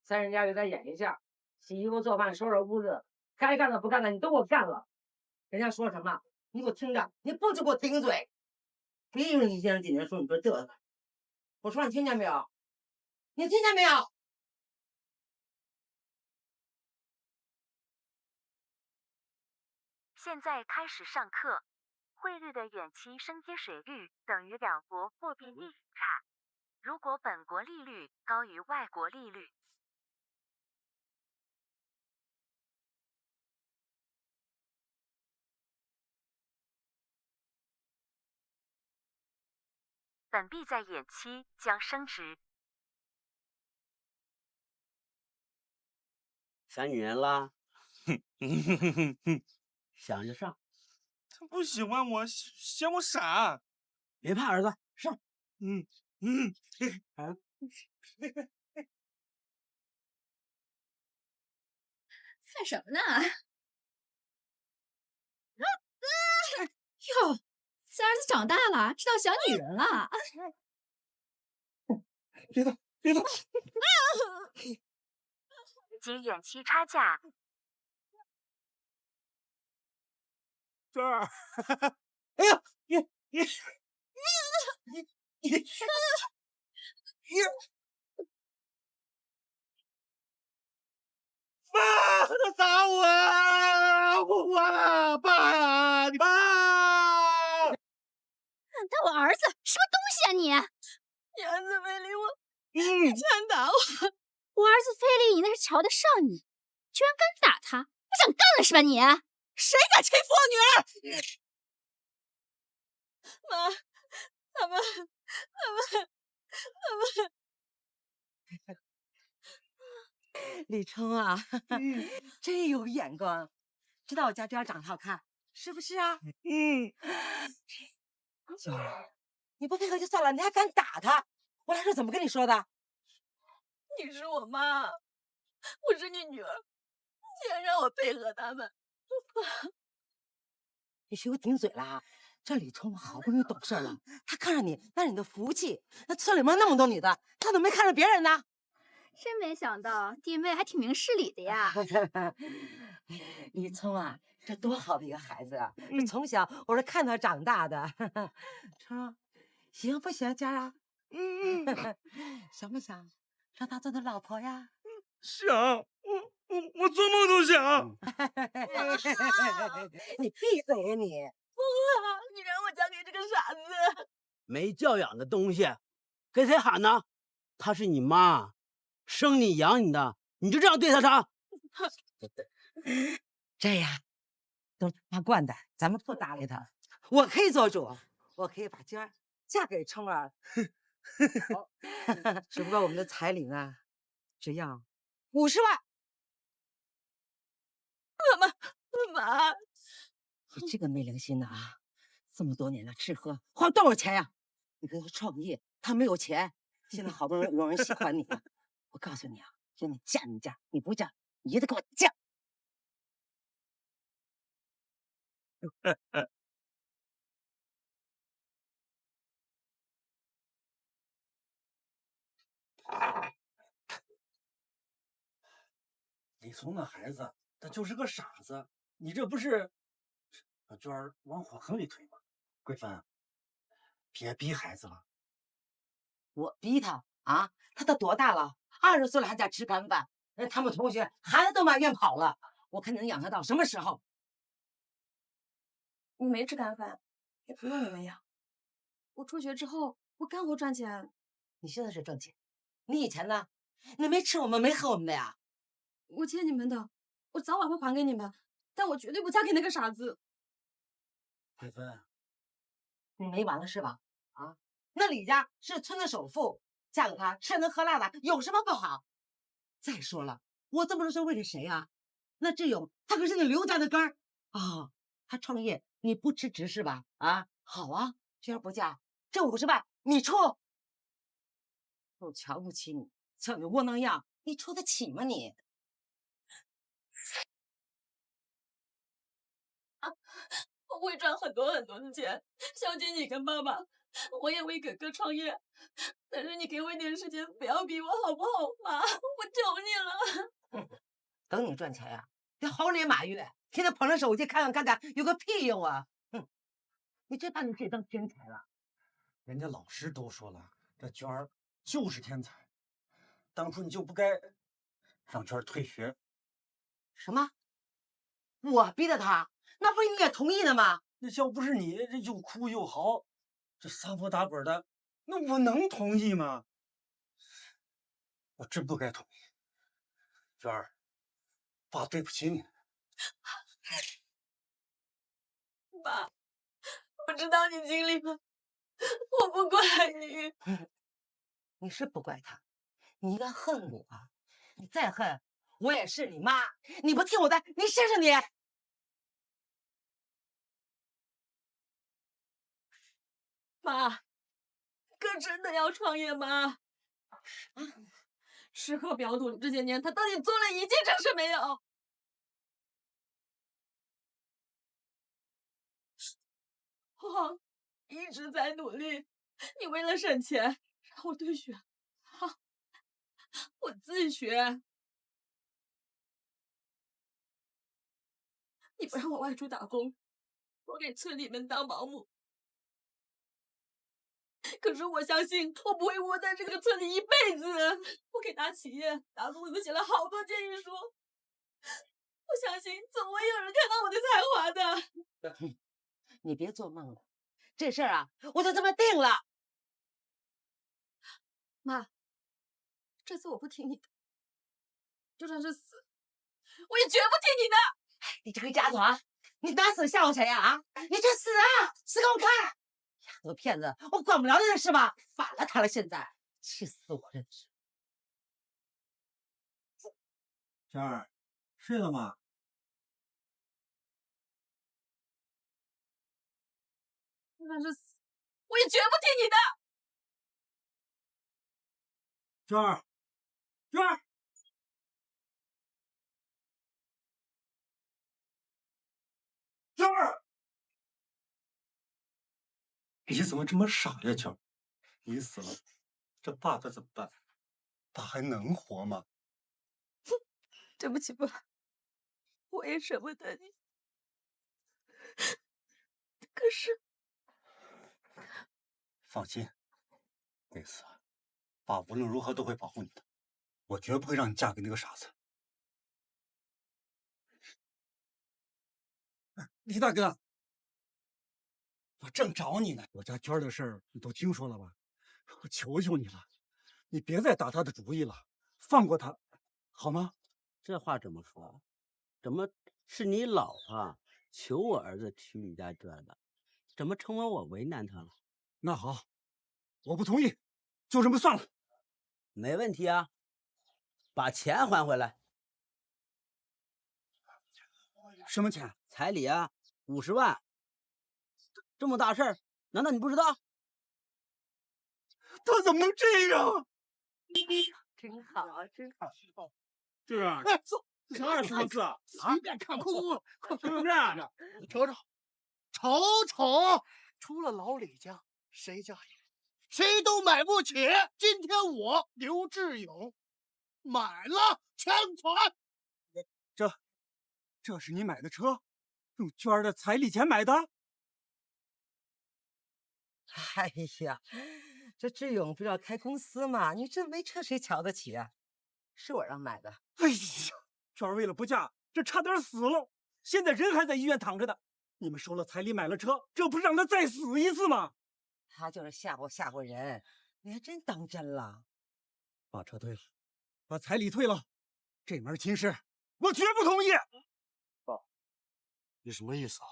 在人家给他演一下，洗衣服、做饭、收拾屋子，该干的不干的你都给我干了。人家说什么，你给我听着，你不许给我顶嘴。别因为你先生今天说你说这个，我说你听见没有？你听见没有？现在开始上课。汇率的远期升接水率等于两国货币利率差。如果本国利率高于外国利率，本币在远期将升值。想女人啦？想就上。他不喜欢我，嫌我傻。别怕，儿子，上。干什么呢？哟，这儿子长大了，知道想女人了。别动，别动！及远期差价。这儿，哎呀，你爸，他打我啊！我爸呀，你爸！打我儿子，什么东西啊你？你儿子非礼我，你居然打我！我儿子非礼你那是瞧得上你，居然敢打他，不想干了是吧你？谁敢欺负我女儿？妈，他们，李冲啊，真有眼光，知道我家这样长得好看，是不是啊？九儿，你不配合就算了，你还敢打他？我来时候怎么跟你说的？你是我妈，我是你女儿，竟然让我配合他们。你学会顶嘴了？这李冲好不容易懂事了，他看上你，那是你的福气。那村里面那么多女的，他怎么没看上别人呢？真没想到弟妹还挺明事理的呀。李聪啊，这多好的一个孩子啊！从小我是看他长大的。冲，喜欢不喜欢佳啊？想不想让他做你老婆呀？想，我做梦都想。你闭嘴呀你！疯了！你让我嫁给这个傻子！没教养的东西，跟谁喊呢？她是你妈，生你养你的，你就这样对她？这呀，都是他惯的，咱们不搭理他。我可以做主，我可以把娟儿嫁给冲儿。只不过我们的彩礼呢，只要50万。妈，你这个没良心的啊！这么多年的吃喝花多少钱呀？你跟他创业，他没有钱，现在好不容易有人喜欢你了。我告诉你啊，让你嫁你嫁，你不嫁你也得给我嫁。李聪那孩子，他就是个傻子，你这不是把娟儿往火坑里推吗？桂芬，别逼孩子了。我逼他啊？他都多大了？20岁了还在吃干饭。他们同学孩子都满院跑了，我看能养他到什么时候？我没吃干饭，也不用你们养。我辍学之后，我干活赚钱。你现在是挣钱，你以前呢？你没吃我们没喝我们的呀？我欠你们的，我早晚会还给你们，但我绝对不嫁给那个傻子。桂芬，你没完了是吧？啊，那李家是村的首富，嫁给他吃能喝辣的，有什么不好？再说了，我这么多是为了谁啊？那志勇他可是你刘家的根儿啊！他创业你不辞职是吧？啊，好啊，娟儿不嫁，这50万你出。我瞧不起你，像你窝囊样，你出得起吗你？我会赚很多很多的钱，小姐你跟爸爸我也为哥哥创业，但是你给我一点时间，不要逼我好不好，妈？我求你了。等你赚钱呀，别猴年马月，天天捧着手机看看，有个屁用啊！你真把你自己当天才了？人家老师都说了，这娟儿就是天才，当初你就不该让娟儿退学。什么？我逼的他？那不是你也同意的吗？那要不是你这又哭又嚎，这撒泼打滚的，那我能同意吗？我真不该同意。娟儿，爸对不起你。爸，我知道你经历了，我不怪你。你是不怪他，你应该恨我。你再恨，我也是你妈。你不听我的，你试试你。妈，哥真的要创业吗？吃喝嫖赌这些年，他到底做了一件正事没有？我一直在努力，你为了省钱让我退学，我自学。你不让我外出打工，我给村里面当保姆。可是我相信我不会窝在这个村里一辈子。我给大企业、大公司写了好多建议书，我相信总会有人看到我的才华的。你别做梦了，这事儿啊，我就这么定了。妈，这次我不听你的，就算是死，我也绝不听你的。你这个丫头啊，你打死吓唬谁呀？啊，你去死啊！死给我看！丫头骗子，我管不了你的事吧？反了他了，现在气死我了！娟儿，睡了吗？就算是死，我也绝不听你的。娟儿，娟儿，娟儿，你怎么这么傻呀，娟儿？你死了，这爸可怎么办？爸还能活吗？对不起，爸，我也舍不得你。可是，放心，那次爸无论如何都会保护你的，我绝不会让你嫁给那个傻子。李大哥，我正找你呢。我家娟儿的事儿你都听说了吧？我求求你了，你别再打他的主意了，放过他，好吗？这话怎么说？怎么是你老婆求我儿子娶你家娟的？怎么成为我为难他了？那好，我不同意，就这么算了。没问题啊，把钱还回来。什么钱？彩礼啊，50万。这么大事儿，难道你不知道？他怎么能这样？真好，真好。是啊，走，这二子啊，随便看哭，是不是？瞅瞅，瞅瞅，除了老李家，谁家也谁都买不起。今天我刘志勇买了全款。这是你买的车，用娟儿的彩礼钱买的？哎呀，这志勇不是要开公司吗？你这没车谁瞧得起啊？是我让买的。哎呀，娟儿为了不嫁，这差点死了，现在人还在医院躺着呢。你们收了彩礼买了车，这不是让他再死一次吗？他就是吓唬人，你还真当真了？把车退了，把彩礼退了，这门亲事我绝不同意。你什么意思啊？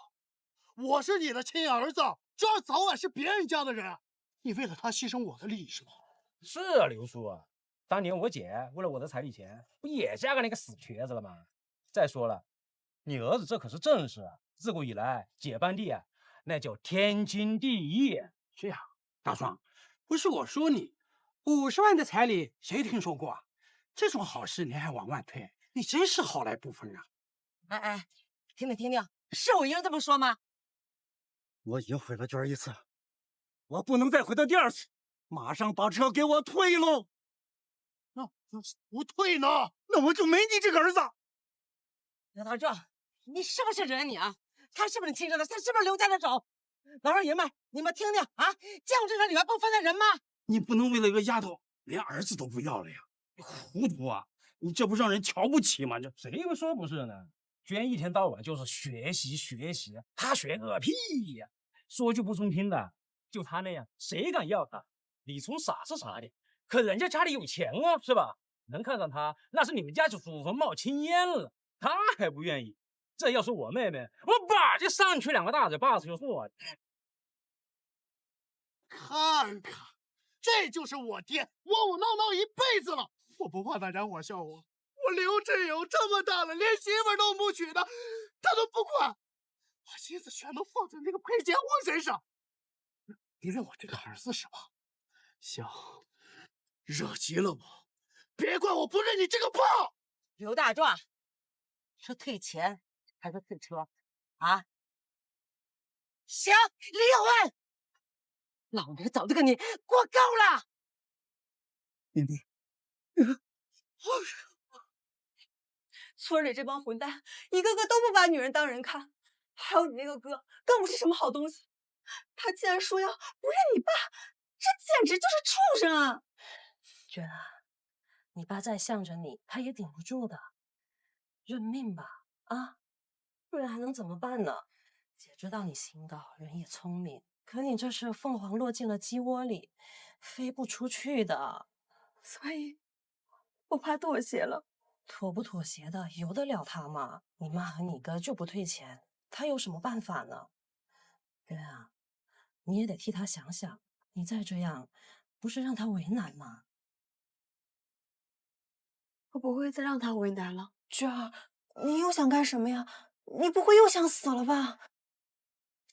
我是你的亲儿子，娟儿早晚是别人家的人，你为了他牺牲我的利益是吗？是啊，刘叔啊，当年我姐为了我的彩礼钱，不也嫁给那个死瘸子了吗？再说了，你儿子这可是正事啊，自古以来姐帮弟啊，那叫天经地义。是呀，大壮，不是我说你，50万的彩礼谁听说过啊？这种好事你还往外推，你真是好赖不分啊！哎，听听，是我一人这么说吗？我已经毁了娟儿一次，我不能再回到第二次，马上把车给我退喽！那不退呢？那我就没你这个儿子。刘大壮，你是不是人你啊？他是不是你亲生的？他是不是刘家的种？老少爷们，你们听听啊，酱这个里面不分的人吗？你不能为了一个丫头连儿子都不要了呀！你糊涂啊！你这不让人瞧不起吗？这谁不说不是呢？娟一天到晚就是学习学习，他学个屁呀！说句不中听的，就他那样，谁敢要他？李聪傻是傻的，可人家家里有钱啊，是吧？能看上他，那是你们家就祖坟冒青烟了，他还不愿意。这要是我妹妹，我叭就上去2个大嘴巴子就说。看看，这就是我爹窝窝囊囊一辈子了，我不怕大家伙笑话。我刘志勇这么大了，连媳妇都不娶的，他都不管，我心思全都放在那个裴建华身上。因为我这个儿子是吧，想惹急了我，别怪我不认你这个爸。刘大壮，是退钱还是退车啊？行，离婚！老娘早就跟你过够了。妹妹，村里这帮混蛋，一个个都不把女人当人看，还有你那个哥，更不是什么好东西。他竟然说要不认你爸，这简直就是畜生啊！娟啊，你爸再向着你，他也顶不住的，认命吧，啊，不然还能怎么办呢？姐知道你心高，人也聪明，可你这是凤凰落进了鸡窝里，飞不出去的。所以，我怕妥协了。妥不妥协的，由得了他吗？你妈和你哥就不退钱，他有什么办法呢？娟啊，你也得替他想想，你再这样，不是让他为难吗？我不会再让他为难了。娟儿，你又想干什么呀？你不会又想死了吧？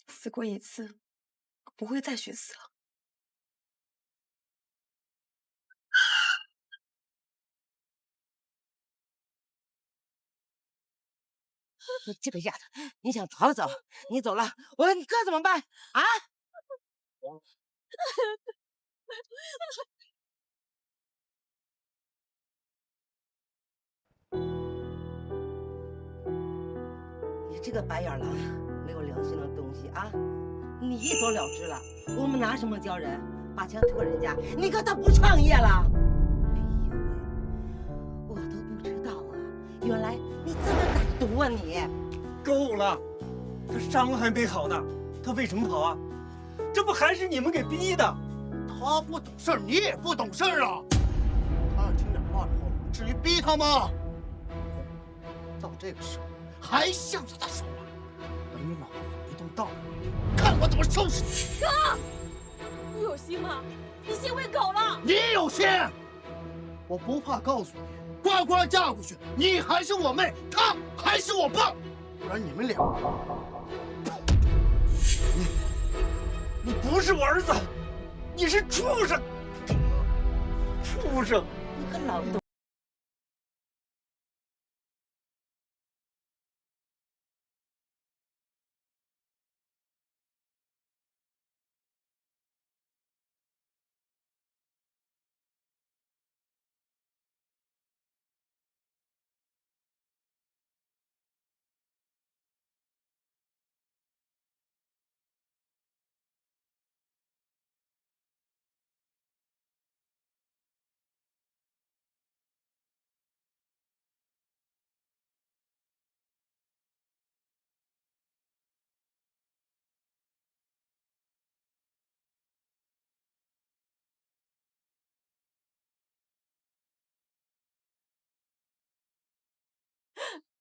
死过一次，我不会再去死了。你这个丫头，你想逃走？你走了，我和你哥怎么办啊？你这个白眼狼，没有良心的东西啊！你一走了之了，我们拿什么教人？把钱退人家，你哥他不创业了？哎呦喂，我都不知道啊，原来你这么歹毒啊你！够了，他伤还没好呢，他为什么跑啊？这不还是你们给逼的？他不懂事儿，你也不懂事儿啊！他要听点话的话，至于逼他吗？到这个时候还向着他说话，等你老子一动道理，看我怎么收拾你！哥，你有心吗？你心喂狗了！你有心，我不怕告诉你，乖乖嫁过去，你还是我妹，他还是我爸，不然你们俩，你不是我儿子，你是畜生！畜生！你个老东！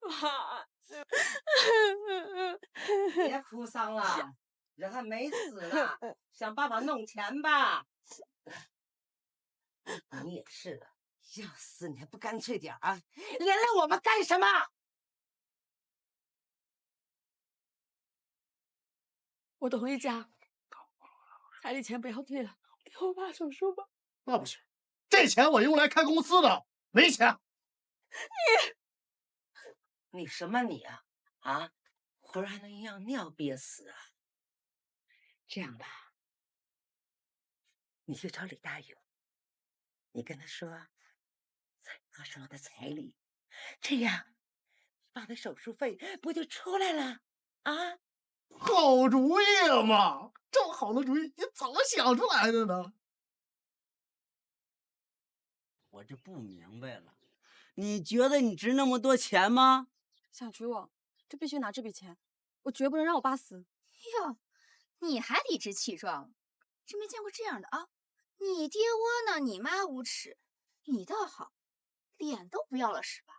妈，别哭丧了，人还没死呢，想办法弄钱吧。你也是的，要死你还不干脆点啊？连累我们干什么？我同意嫁，彩礼钱不要退了，给我爸手术吧。那不行，这钱我用来开公司的，没钱。你什么你啊？啊，活还能让尿憋死啊？这样吧，你去找李大勇，你跟他说再拿上我的彩礼，这样你爸的手术费不就出来了啊？好主意啊妈！这么好的主意，你怎么想出来的呢？我这不明白了，你觉得你值那么多钱吗？小菊我这必须拿这笔钱，我绝不能让我爸死。哟，你还理直气壮，真没见过这样的啊！你爹窝囊，你妈无耻，你倒好，脸都不要了是吧？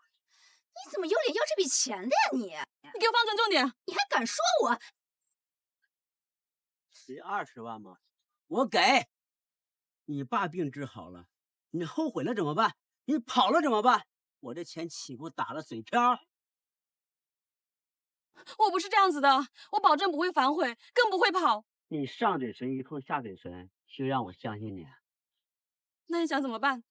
你怎么有脸要这笔钱的呀你？你给我放尊重点！你还敢说我？得20万吗？我给。你爸病治好了，你后悔了怎么办？你跑了怎么办？我这钱岂不打了水漂？我不是这样子的，我保证不会反悔，更不会跑。你上嘴唇一碰下嘴唇，就让我相信你？那你想怎么办？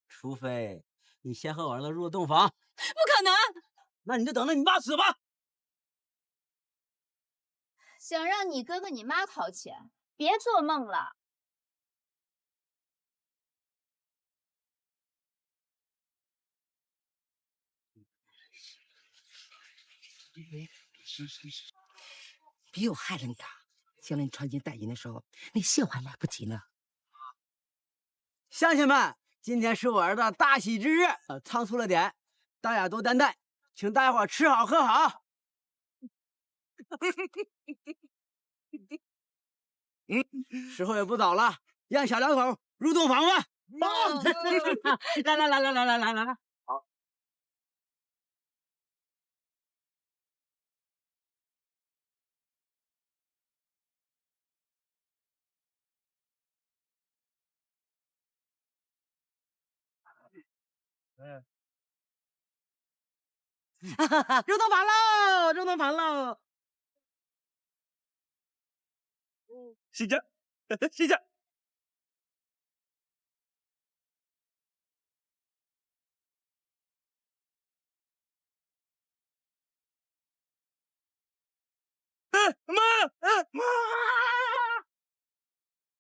除非你先和我儿子入了洞房。不可能！那你就等着你爸死吧。想让你哥哥你妈掏钱，别做梦了。别又害了你啊！将来你穿金戴银的时候，那绣还来不及呢。乡亲们，今天是我儿子大喜之日，仓促了点，大家多担待，请大家伙吃好喝好。时候也不早了，让小两口入洞房吧。来，好。入洞房喽！入洞房喽！洗脚，洗脚。妈！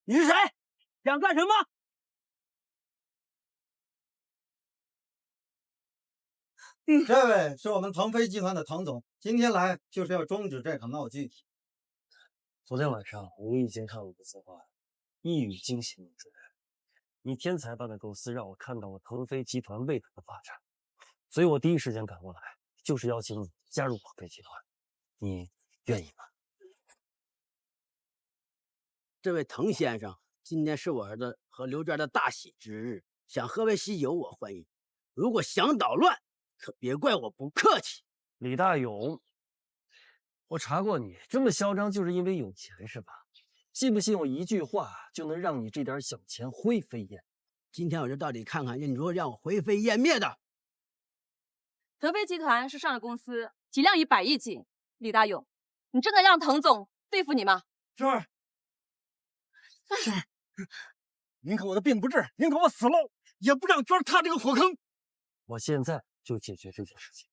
你是谁？想干什么？这位是我们腾飞集团的唐总，今天来就是要终止这场闹剧。昨天晚上无意间看了你的字画，一语惊醒我主人。你天才般的构思让我看到了腾飞集团未来的发展，所以我第一时间赶过来，就是邀请你加入腾飞集团。你愿意吗？这位滕先生，今天是我儿子和刘娟的大喜之日，想喝杯喜酒，我欢迎。如果想捣乱，可别怪我不客气。李大勇，我查过你，这么嚣张就是因为有钱是吧？信不信我一句话就能让你这点小钱灰飞烟灭？今天我就到底看看你如何让我灰飞烟灭的。腾飞集团是上市公司，体量以100亿计。李大勇，你真的让滕总对付你吗？娟儿，宁可我的病不治，宁可我死了，也不让娟儿踏这个火坑。我现在就解决这件事情。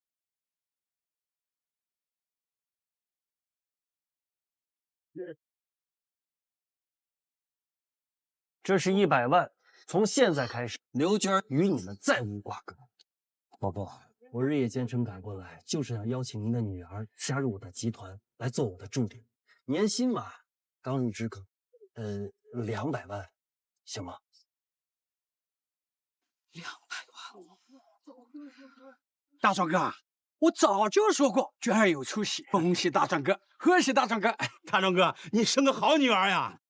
这是100万，从现在开始，刘娟与你们再无瓜葛。宝宝，我日夜兼程赶过来，就是想邀请您的女儿加入我的集团，来做我的助理。年薪嘛，刚入职200万，行吗？200万。大壮哥，我早就说过娟儿有出息，恭喜大壮哥，贺喜大壮哥！大壮哥，你生个好女儿呀！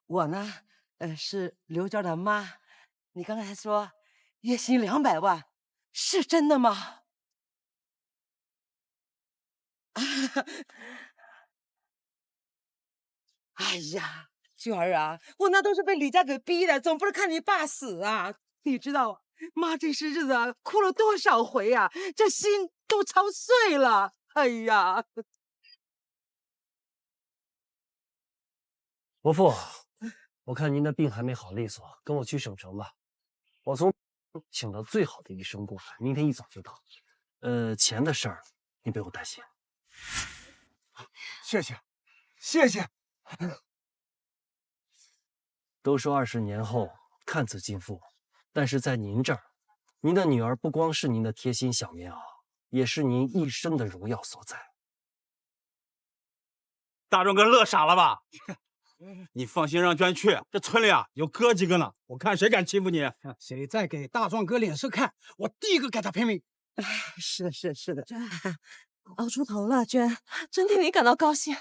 我呢，是刘娟的妈。你刚才说月薪200万，是真的吗？哎呀，娟儿啊，我那都是被李家给逼的，总不是看你爸死啊！你知道妈这些日子啊，哭了多少回啊，这心都操碎了。哎呀！伯父，我看您的病还没好利索，跟我去省城吧。我从请了最好的医生过来，明天一早就到。钱的事儿你不用担心。谢谢。谢谢。都说20年后看似尽富，但是在您这儿，您的女儿不光是您的贴心小棉袄，也是您一生的荣耀所在。大壮哥乐傻了吧？你放心让娟去，这村里啊有哥几个呢，我看谁敢欺负你。谁再给大壮哥脸色看，我第一个给他拼命。是的，娟，熬出头了，娟，真替你感到高兴。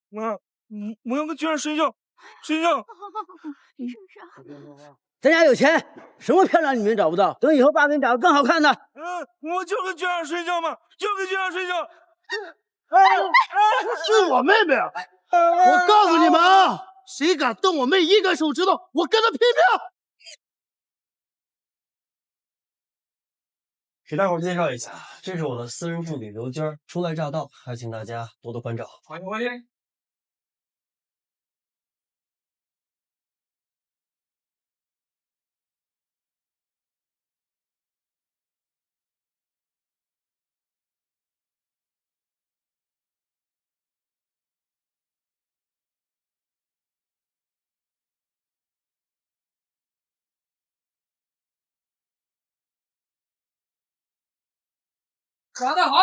妈，我要跟娟睡觉，睡觉。咱家有钱，什么漂亮女人找不到，等以后爸给你找个更好看的。我就跟娟睡觉嘛，就跟娟睡觉。是我妹妹啊！我告诉你们啊，谁敢动我妹一根手指头，我跟他拼命！给大伙介绍一下，这是我的私人助理刘娟，初来乍到，还请大家多多关照。欢迎欢迎。耍得好！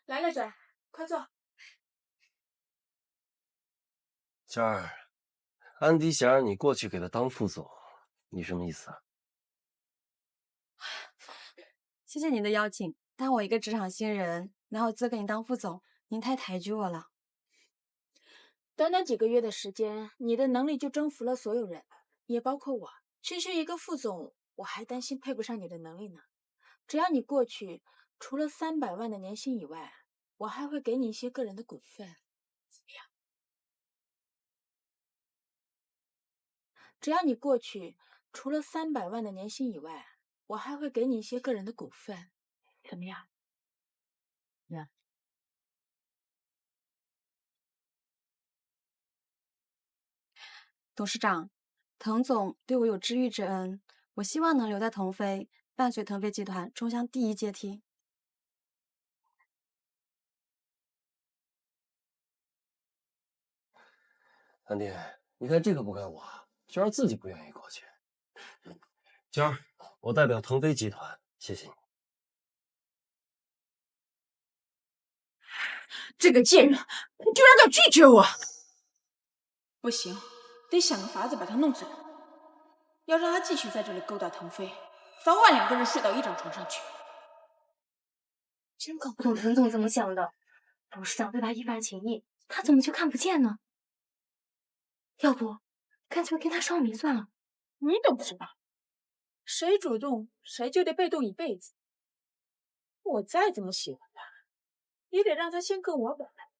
来了，卷，快坐。娟儿，安迪想让你过去给他当副总，你什么意思啊？谢谢您的邀请，但我一个职场新人，哪有资格给你当副总？您太抬举我了。短短几个月的时间，你的能力就征服了所有人，也包括我。区区一个副总，我还担心配不上你的能力呢。只要你过去，除了300万的年薪以外，我还会给你一些个人的股份，怎么样？只要你过去，除了300万的年薪以外，我还会给你一些个人的股份，怎么样？呀，董事长，滕总对我有知遇之恩，我希望能留在腾飞，伴随腾飞集团冲向第一阶梯。安迪，你看这个不怪我，娟儿自己不愿意过去。娟儿，我代表腾飞集团，谢谢你。这个贱人，你居然敢拒绝我！不行，得想个法子把他弄走。要让他继续在这里勾搭腾飞，早晚2个人睡到一张床上去。真搞不懂滕总怎么想的，董事长对他一番情谊，他怎么就看不见呢？要不，干脆跟他烧名算了。你懂什么？谁主动，谁就得被动一辈子。我再怎么喜欢他，也得让他先跟我表白。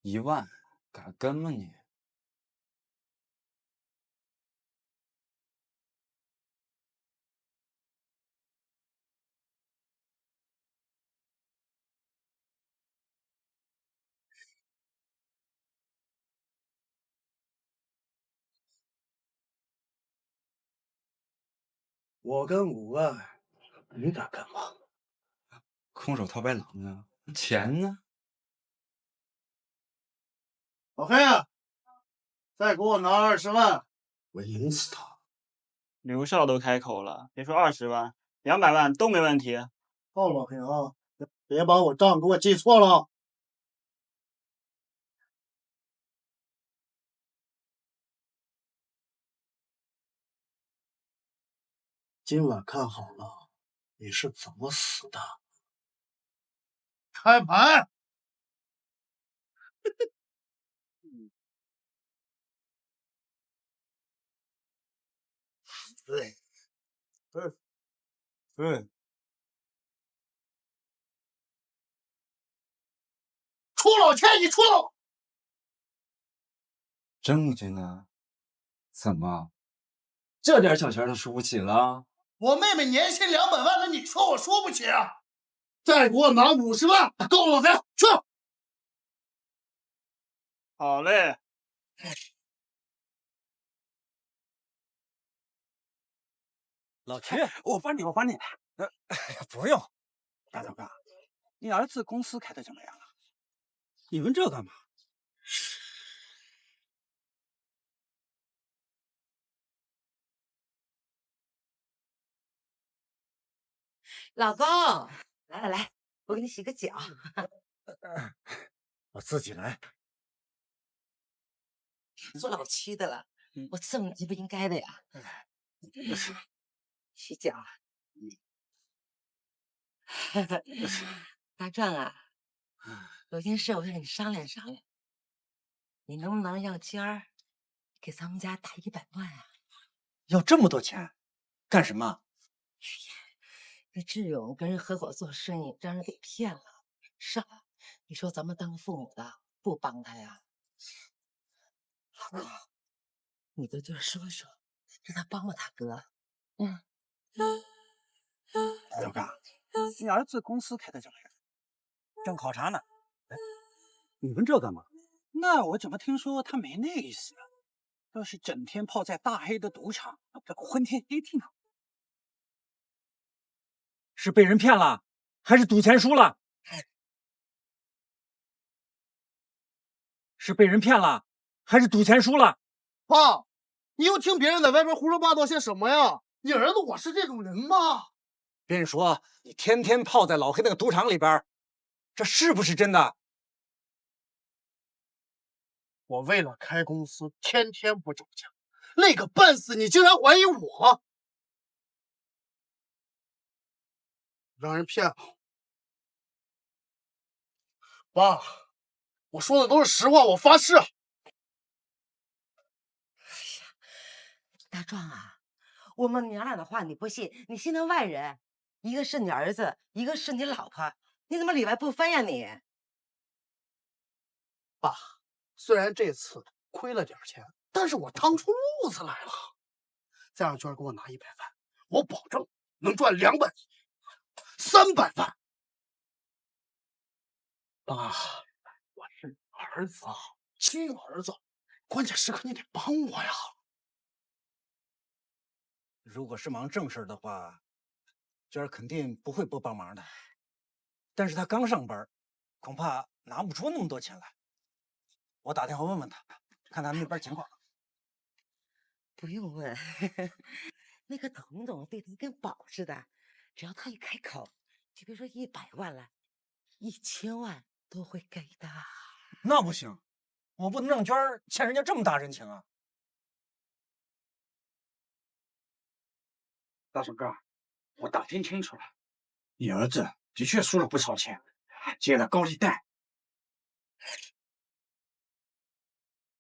1万，敢跟吗你？我跟5万，你敢跟吗？空手套白狼啊！钱呢？老黑啊，再给我拿20万，我赢死他！刘少都开口了，别说20万，200万都没问题。好，老黑啊，别把我账给我记错了。今晚看好了，你是怎么死的？开盘！对，出老千，你出了！证据呢？怎么，这点小钱都输不起了？我妹妹年薪200万了，你说我输不起啊？再给我拿50万，告老贼去。好嘞。老曲，我帮你。不用，大头哥，你儿子公司开的怎么样啊？你问这干嘛？老公，来，我给你洗个脚。我自己来。做老七的了，我伺候你这不应该的呀。洗脚。大壮啊，有件事我想跟你商量商量，你能不能让娟儿给咱们家打100万啊？要这么多钱，干什么？那志勇跟人合伙做生意，让人给骗了，是吧？你说咱们当父母的不帮他呀？老公，你对娟说说，让他帮帮他哥。大头哥，你儿子公司开的怎么样？正考察呢。你问这干嘛？那我怎么听说他没那意思呢？要是整天泡在大黑的赌场，那不昏天黑地呢？是被人骗了，还是赌钱输了？是被人骗了，还是赌钱输了？爸，你又听别人在外边胡说八道些什么呀？你儿子我是这种人吗？别人说你天天泡在老黑那个赌场里边，这是不是真的？我为了开公司，天天不找家，累个半死，你竟然怀疑我？让人骗了。爸，我说的都是实话，我发誓。大壮啊，我们娘俩的话你不信，你信那外人，一个是你儿子，一个是你老婆，你怎么里外不分呀你？爸，虽然这次亏了点钱，但是我趟出路子来了。再让娟给我拿100万，我保证能赚200、300万。爸，我是儿子，亲儿子，关键时刻你得帮我呀。如果是忙正事的话，娟儿肯定不会不帮忙的。但是他刚上班，恐怕拿不出那么多钱来。我打电话问问他，看他那边情况。不用问，那个童总对他跟宝似的，只要他一开口，就别说100万了，1000万都会给的。那不行，我不能让娟儿欠人家这么大人情啊！大手哥，我打听清楚了，你儿子的确输了不少钱，借了高利贷。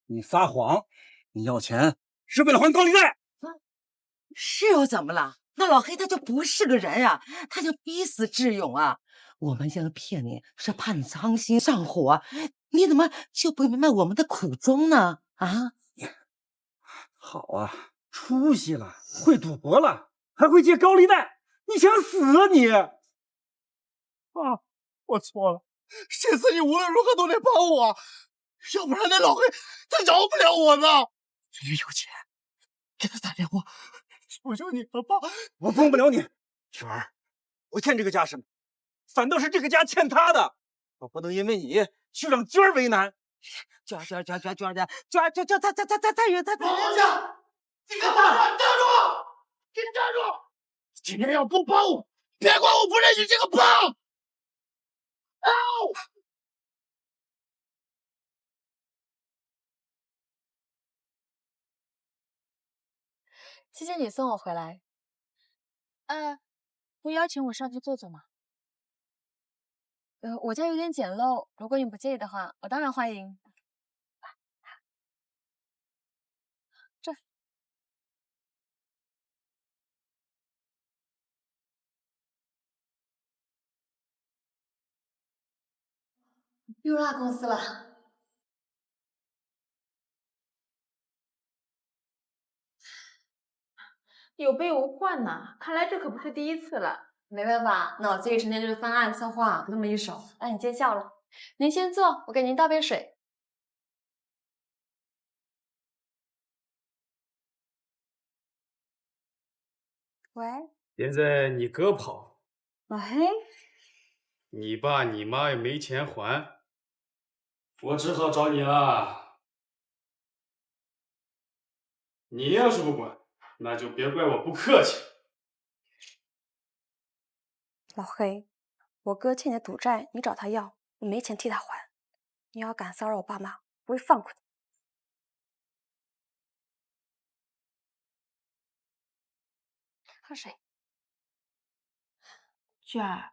你撒谎，你要钱是为了还高利贷。是又怎么了？那老黑他就不是个人啊，他就逼死志勇啊！我们现在骗你是怕你伤心上火，你怎么就不明白我们的苦衷呢？啊！好啊，出息了，会赌博了，还会借高利贷，你想死啊你！爸，我错了，这次你无论如何都得帮我，要不然那老黑他饶不了我的。你有钱，给他打电话，求求你了，爸！我帮不了你，娟儿，我欠这个家什么？反倒是这个家欠他的，我不能因为你去让娟儿为难。娟儿，他，王家，你干嘛？站住！你站住！今天要不帮我，别怪我不认识这个帮！谢谢你送我回来。不邀请我上去坐坐吗？我家有点简陋，如果你不介意的话，我当然欢迎。这又落公司了。有备无患呐，看来这可不是第一次了。没办法，脑子里成天就是方案策划那么一手，让你见笑了。您先坐，我给您倒杯水。喂，现在你哥跑，老黑，你爸你妈也没钱还，我只好找你了。你要是不管，那就别怪我不客气。老黑，我哥欠你的赌债，你找他要，我没钱替他还。你要敢骚扰我爸妈，不会放过你。喝水。娟儿，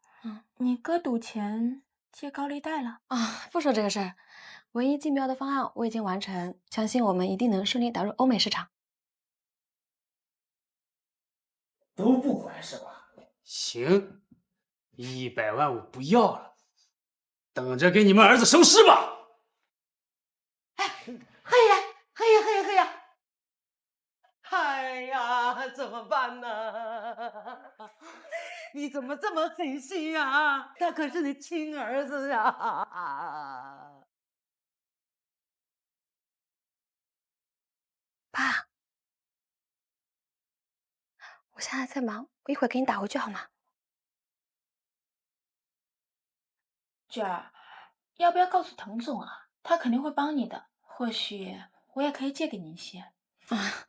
你哥赌钱借高利贷了啊？不说这个事儿，唯一竞标的方案我已经完成，相信我们一定能顺利打入欧美市场。都不还是吧？行，100万我不要了，等着给你们儿子收尸吧。嘿呀，嘿呀，嘿呀，嘿呀！哎呀，怎么办呢？你怎么这么狠心呀？他可是你亲儿子呀！爸，我现在在忙，我一会儿给你打回去好吗？娟儿，要不要告诉滕总啊？他肯定会帮你的。或许我也可以借给您些。啊，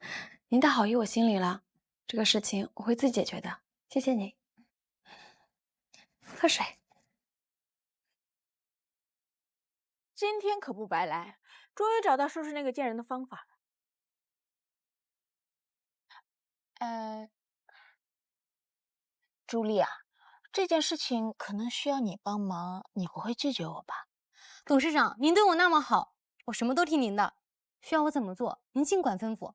您的好意我心里了，这个事情我会自己解决的，谢谢你。喝水。今天可不白来，终于找到收拾那个贱人的方法了。朱莉啊，这件事情可能需要你帮忙，你不会拒绝我吧？董事长，您对我那么好，我什么都听您的。需要我怎么做，您尽管吩咐。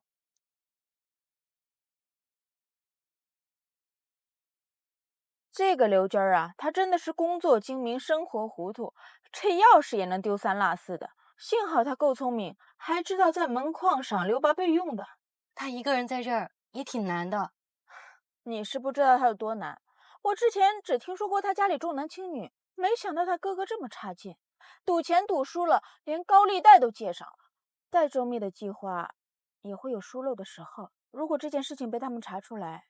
这个刘娟儿啊，她真的是工作精明，生活糊涂，这钥匙也能丢三落四的。幸好她够聪明，还知道在门框上留把备用的。她一个人在这儿也挺难的。你是不知道她有多难。我之前只听说过她家里重男轻女，没想到她哥哥这么差劲，赌钱赌输了，连高利贷都借上了。再周密的计划也会有疏漏的时候。如果这件事情被他们查出来，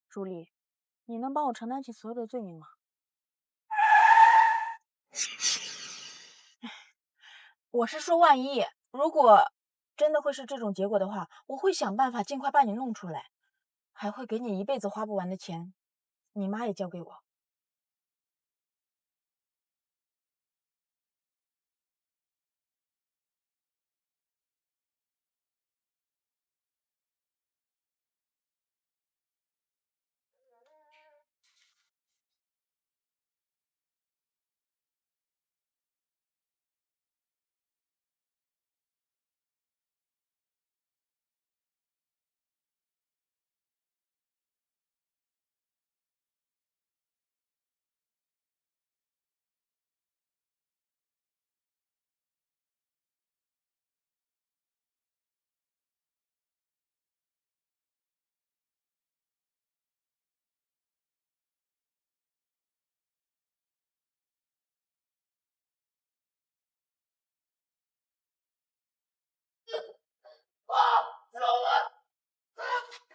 朱莉，你能帮我承担起所有的罪名吗？我是说万一，如果真的会是这种结果的话，我会想办法尽快把你弄出来，还会给你一辈子花不完的钱，你妈也交给我。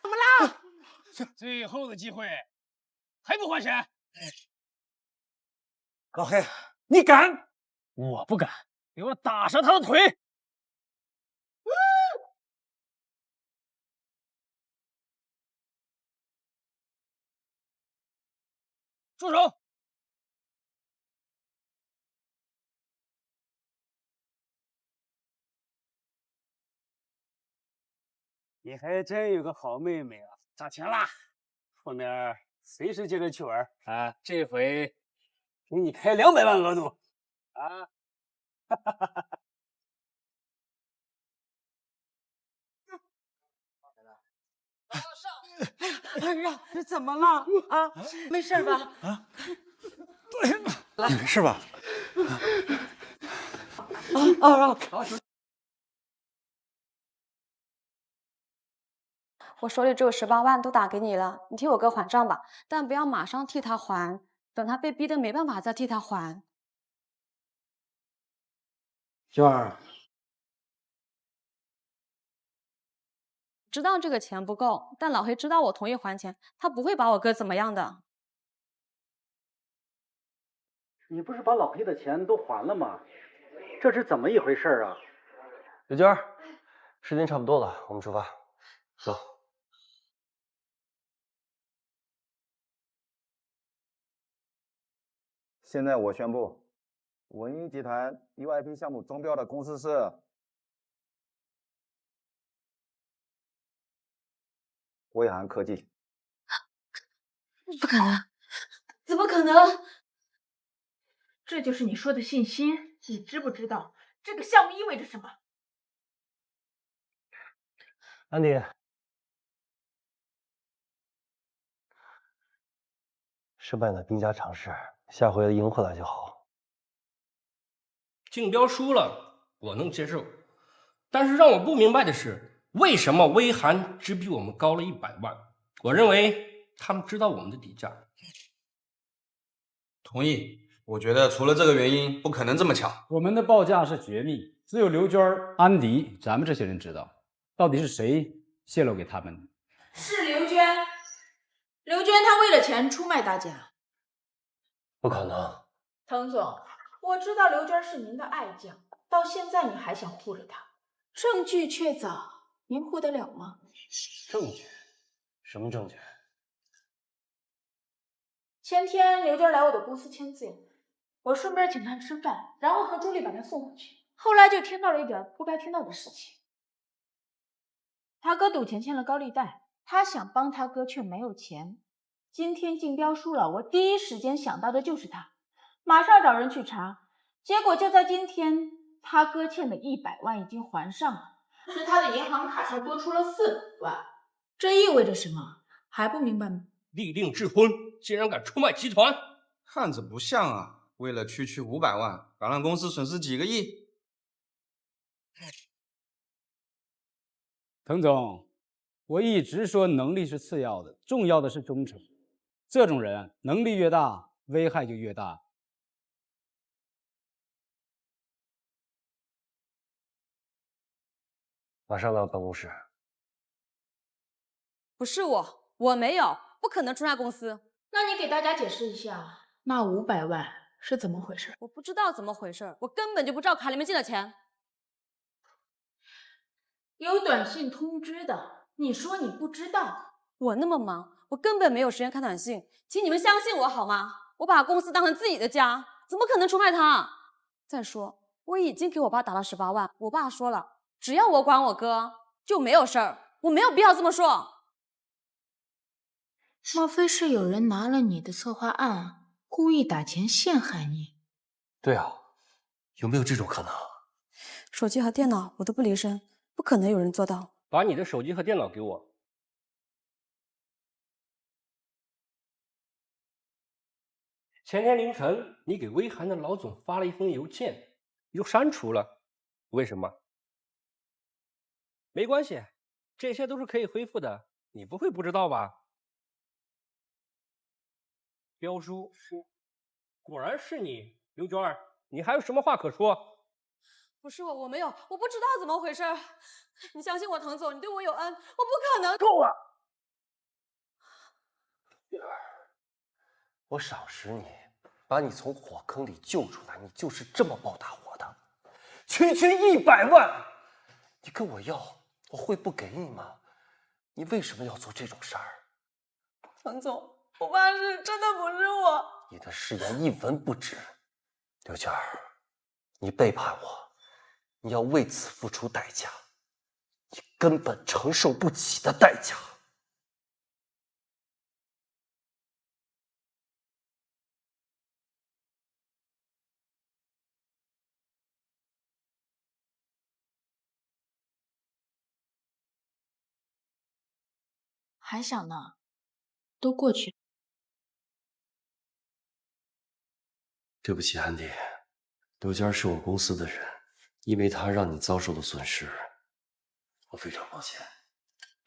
怎么啦？最后的机会，还不还钱？高黑，你敢？我不敢，给我打折他的腿！住手！你还真有个好妹妹啊！砸钱啦！后面随时接着去玩啊！这回给你开200万额度啊！哈哈哈哈！哎呀，这怎么了啊？没事吧？啊，你没事吧？我手里只有18万，都打给你了，你替我哥还账吧，但不要马上替他还，等他被逼得没办法再替他还。娟儿，知道这个钱不够，但老黑知道我同意还钱，他不会把我哥怎么样的。你不是把老黑的钱都还了吗？这是怎么一回事啊？刘娟儿，时间差不多了，我们出发，走。现在我宣布，文一集团 UIP 项目中标的公司是威航科技。不可能，怎么可能？这就是你说的信心？你知不知道这个项目意味着什么？安迪，失败的兵家常事，下回赢回来就好。竞标输了，我能接受，但是让我不明白的是，为什么威韩只比我们高了100万？我认为他们知道我们的底价。同意，我觉得除了这个原因，不可能这么巧。我们的报价是绝密，只有刘娟、安迪，咱们这些人知道，到底是谁泄露给他们的？是刘娟。刘娟她为了钱出卖大家。不可能。滕总，我知道刘娟是您的爱将，到现在你还想护着她，证据确凿，您护得了吗？证据？什么证据？前天刘娟来我的公司签字，我顺便请她吃饭，然后和朱莉把她送回去。后来就听到了一点不该听到的事情。他哥赌钱欠了高利贷，他想帮他哥却没有钱。今天竞标输了，我第一时间想到的就是他，马上找人去查。结果就在今天，他哥欠的100万已经还上了，是他的银行卡上多出了400万。这意味着什么？还不明白吗？立令智昏，竟然敢出卖集团，看着不像啊！为了区区500万，敢让公司损失几个亿？滕总，我一直说能力是次要的，重要的是忠诚。这种人能力越大，危害就越大。马上到办公室。不是我没有，不可能出卖公司。那你给大家解释一下，那500万是怎么回事？我不知道怎么回事，我根本就不知道卡里面进了钱。有短信通知的，你说你不知道？我那么忙，我根本没有时间看短信，请你们相信我好吗？我把公司当成自己的家，怎么可能出卖它？再说，我已经给我爸打了18万，我爸说了，只要我管我哥就没有事儿，我没有必要这么说。莫非是有人拿了你的策划案，故意打钱陷害你？对啊，有没有这种可能？手机和电脑我都不离身，不可能有人做到。把你的手机和电脑给我。前天凌晨，你给威韩的老总发了一封邮件，又删除了，为什么？没关系，这些都是可以恢复的，你不会不知道吧？标书，果然是你，刘娟儿，你还有什么话可说？不是我没有，我不知道怎么回事。你相信我，滕总，你对我有恩，我不可能。够了！月儿，我赏识你，把你从火坑里救出来，你就是这么报答我的。区100万，你跟我要，我会不给你吗？你为什么要做这种事儿？滕总，我发誓，真的不是我。你的誓言一文不值，刘娟儿，你背叛我，你要为此付出代价，你根本承受不起的代价。还想呢？都过去。对不起，安迪，刘娟是我公司的人，因为她让你遭受了损失，我非常抱歉。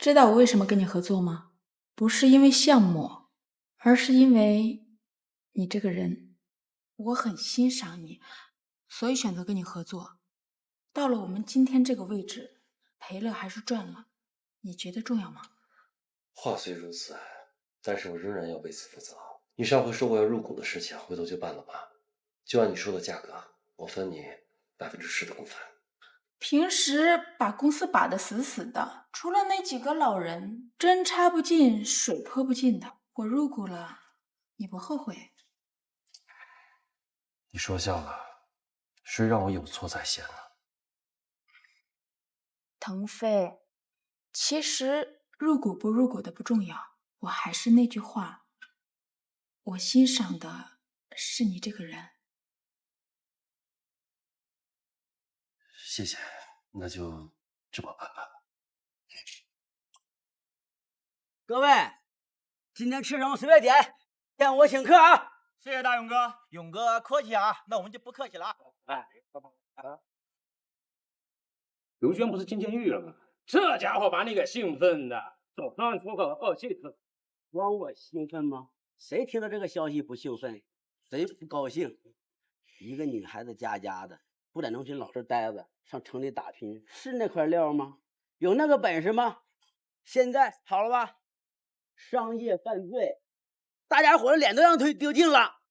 知道我为什么跟你合作吗？不是因为项目，而是因为你这个人，我很欣赏你，所以选择跟你合作。到了我们今天这个位置，赔了还是赚了，你觉得重要吗？话虽如此，但是我仍然要为此负责。你上回说过要入股的事情，回头就办了吧。就按你说的价格，我分你10%的股份。平时把公司把得死死的，除了那几个老人，针插不进，水泼不进的。我入股了，你不后悔？你说笑了，谁让我有错在先呢？腾飞，其实入股不入股的不重要，我还是那句话，我欣赏的是你这个人。谢谢，那就这么办吧。各位，今天吃什么随便点，但我请客啊！谢谢大勇哥，勇哥客气啊，那我们就不客气了。哎，刘轩不是进监狱了吗？这家伙把你给兴奋的，总算出口恶气了。光我兴奋吗？谁听到这个消息不兴奋？谁不高兴？一个女孩子家家的，不在农村老实待着，上城里打拼，是那块料吗？有那个本事吗？现在好了吧？商业犯罪，大家伙的脸都让丢尽了。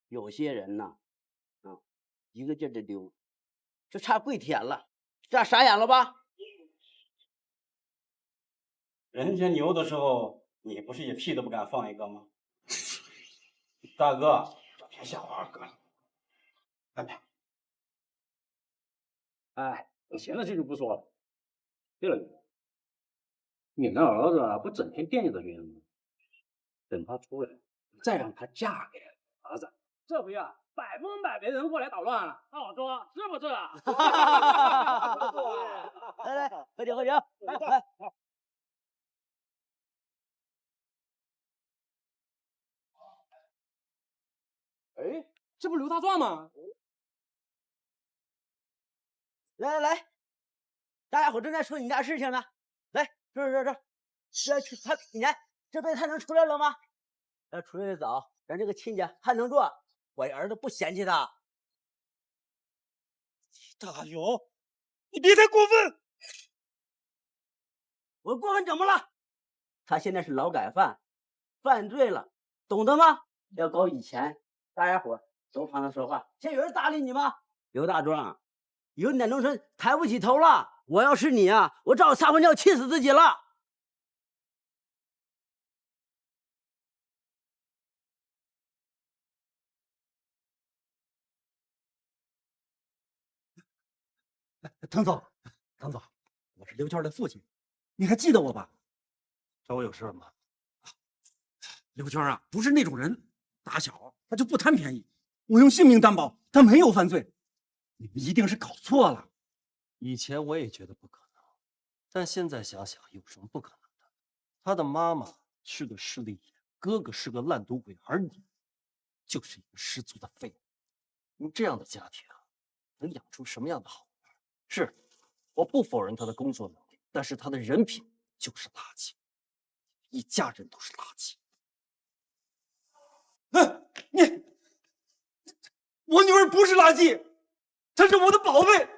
有些人呢，一个劲儿的丢，就差跪舔了，这傻眼了吧？人家牛的时候，你不是也屁都不敢放一个吗？大哥，别吓我二哥了。哎，闲的这就不说了。对了，你那儿子不整天惦记着云吗？等他出来，再让他嫁给儿子，这不呀100%没人过来捣乱了。那我说是不是啊？来，喝酒，来。哎，这不刘大壮吗？来，大家伙正在说你家事情呢。来，这他几年，这辈子他能出来了吗？要出来的早，咱这个亲家还能做，我儿子不嫌弃他。大勇，你别太过分！我过分怎么了？他现在是劳改犯，犯罪了，懂得吗？要搞以前，大家伙都帮他说话。现在有人搭理你吗？刘大壮，以后你在农村抬不起头了。我要是你啊，我早撒泡尿气死自己了。滕总，我是刘娟的父亲，你还记得我吧？找我有事吗？刘娟啊，不是那种人，打小他就不贪便宜，我用性命担保，他没有犯罪。你们一定是搞错了。以前我也觉得不可能，但现在想想，有什么不可能的？他的妈妈是个势利眼，哥哥是个烂赌鬼，而你就是一个失足的废物。你这样的家庭能养出什么样的好女儿？是，我不否认他的工作能力，但是他的人品就是垃圾，一家人都是垃圾。我女儿不是垃圾，她是我的宝贝，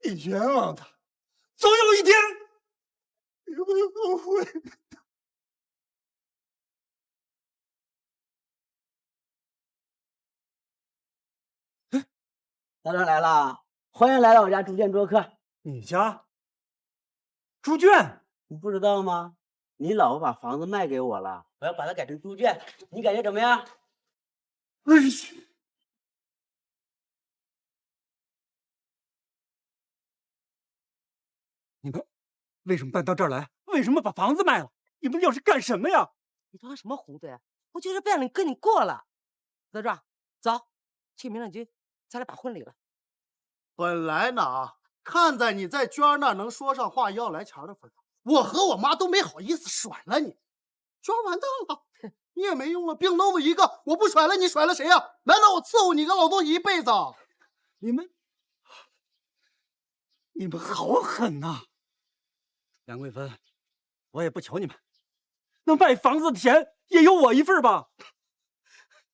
你冤枉她，总有一天你会后悔。大壮来了，欢迎来到我家猪圈做客。你家猪圈？你不知道吗？你老婆把房子卖给我了，我要把它改成猪圈，你感觉怎么样？哎呀！你们为什么搬到这儿来？为什么把房子卖了？你们要是干什么呀？你装什么糊涂呀？我就是不想跟你过了。德壮，走，去民政局，咱俩把婚离了。本来呢，看在你在娟那儿能说上话要来钱的份上，我和我妈都没好意思甩了你。娟完蛋了，你也没用了，病弄我一个，我不甩了你，甩了谁呀？难道我伺候你个老东西一辈子？你们好狠呐！杨贵芬，我也不求你们，那卖房子的钱也有我一份吧？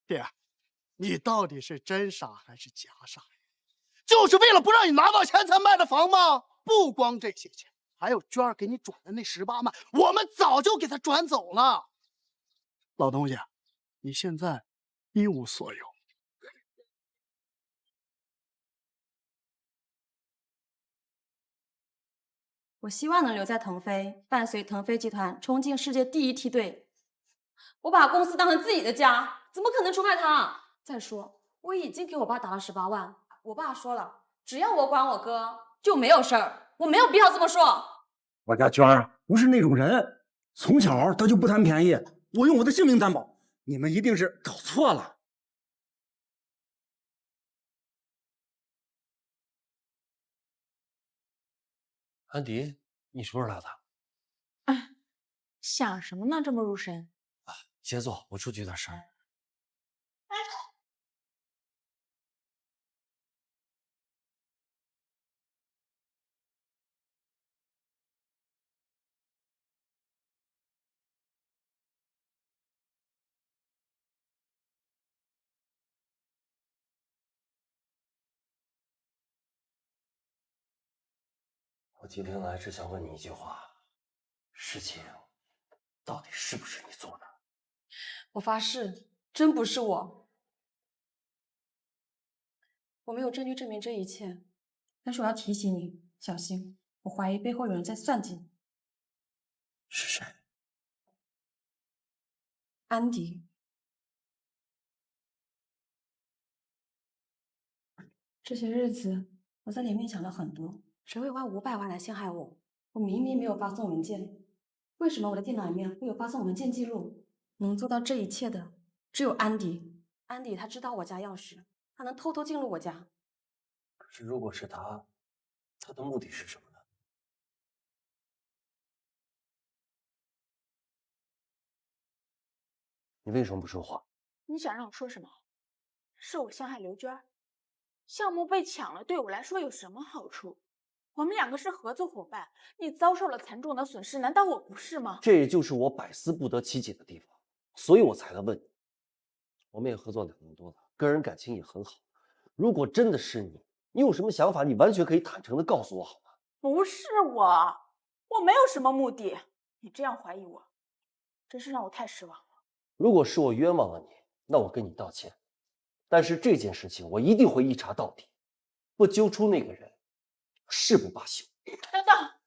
爹，你到底是真傻还是假傻呀？就是为了不让你拿到钱才卖的房吗？不光这些钱，还有娟儿给你转的那18万，我们早就给他转走了。老东家，你现在一无所有。我希望能留在腾飞，伴随腾飞集团冲进世界第1梯队。我把公司当成自己的家，怎么可能出卖他？再说，我已经给我爸打了18万，我爸说了，只要我管我哥就没有事儿，我没有必要这么说。我家娟儿不是那种人，从小她就不贪便宜，我用我的性命担保，你们一定是搞错了。安迪，你什么时候来的？想什么呢？这么入神？先坐，我出去有点事儿。我今天来只想问你一句话：事情到底是不是你做的？我发誓，真不是我。我没有证据证明这一切，但是我要提醒你，小心，我怀疑背后有人在算计你。是谁？安迪。这些日子，我在里面想了很多，谁会花500万来陷害我？我明明没有发送文件，为什么我的电脑里面会有发送文件记录？能做到这一切的只有安迪。安迪他知道我家钥匙，他能偷偷进入我家。可是如果是他，他的目的是什么呢？你为什么不说话？你想让我说什么？是我陷害刘娟儿，项目被抢了，对我来说有什么好处？我们2个是合作伙伴，你遭受了惨重的损失，难道我不是吗？这也就是我百思不得其解的地方，所以我才来问你。我们也合作2年多了，个人感情也很好。如果真的是你，你有什么想法，你完全可以坦诚的告诉我，好吗？不是我，我没有什么目的。你这样怀疑我，真是让我太失望了。如果是我冤枉了你，那我跟你道歉。但是这件事情我一定会一查到底，不揪出那个人，誓不罢休。等等，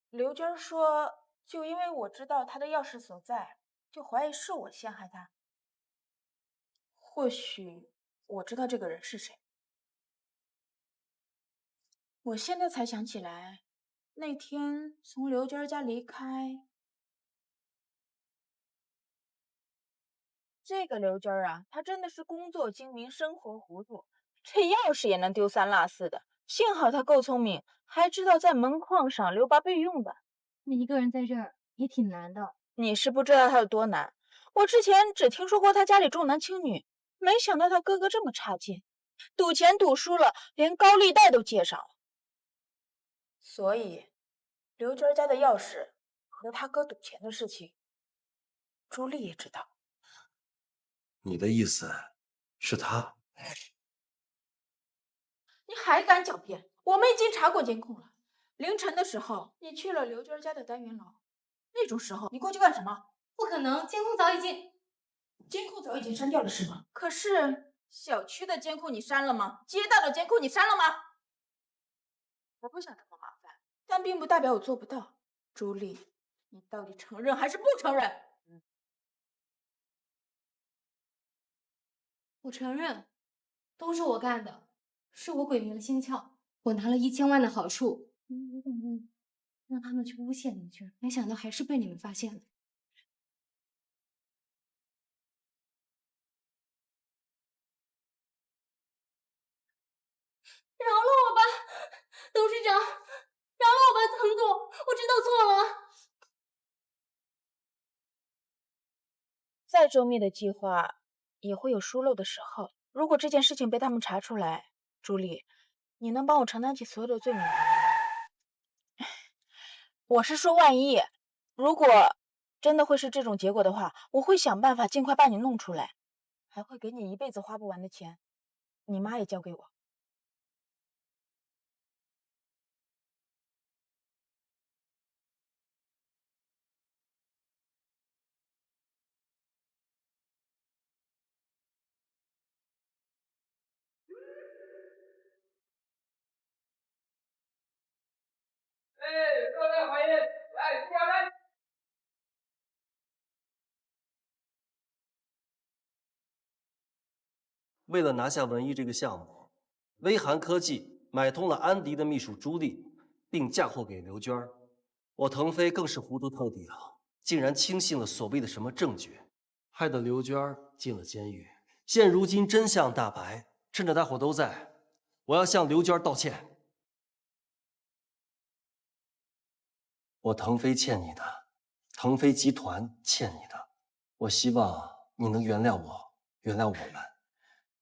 刘娟说，就因为我知道她的钥匙所在，就怀疑是我陷害她。或许我知道这个人是谁。我现在才想起来，那天从刘娟家离开，这个刘娟啊，她真的是工作精明，生活糊涂，这钥匙也能丢三落四的。幸好她够聪明，还知道在门框上留把备用的。你一个人在这儿也挺难的。你是不知道她有多难，我之前只听说过她家里重男轻女，没想到她哥哥这么差劲，赌钱赌输了，连高利贷都借上了。所以，刘娟家的钥匙和她哥赌钱的事情，朱莉也知道。你的意思是他？你还敢狡辩？我们已经查过监控了。凌晨的时候，你去了刘娟家的单元楼，那种时候你过去干什么？不可能，监控早已经删掉了是吗？可是小区的监控你删了吗？街道的监控你删了吗？我不想这么麻烦，但并不代表我做不到。朱莉，你到底承认还是不承认？我承认，都是我干的，是我鬼迷了心窍，我拿了1000万的好处，让他们去诬陷刘娟，没想到还是被你们发现了。饶了我吧，董事长，饶了我吧，滕总，我知道错了。再周密的计划也会有疏漏的时候。如果这件事情被他们查出来，朱莉，你能帮我承担起所有的罪名吗？我是说，万一如果真的会是这种结果的话，我会想办法尽快把你弄出来，还会给你一辈子花不完的钱，你妈也交给我。哎，各位欢迎，来过来。为了拿下文艺这个项目，微寒科技买通了安迪的秘书朱莉，并嫁祸给刘娟儿。我腾飞更是糊涂透顶，竟然轻信了所谓的什么证据，害得刘娟儿进了监狱。现如今真相大白，趁着大伙都在，我要向刘娟儿道歉。我腾飞欠你的，腾飞集团欠你的，我希望你能原谅我，原谅我们，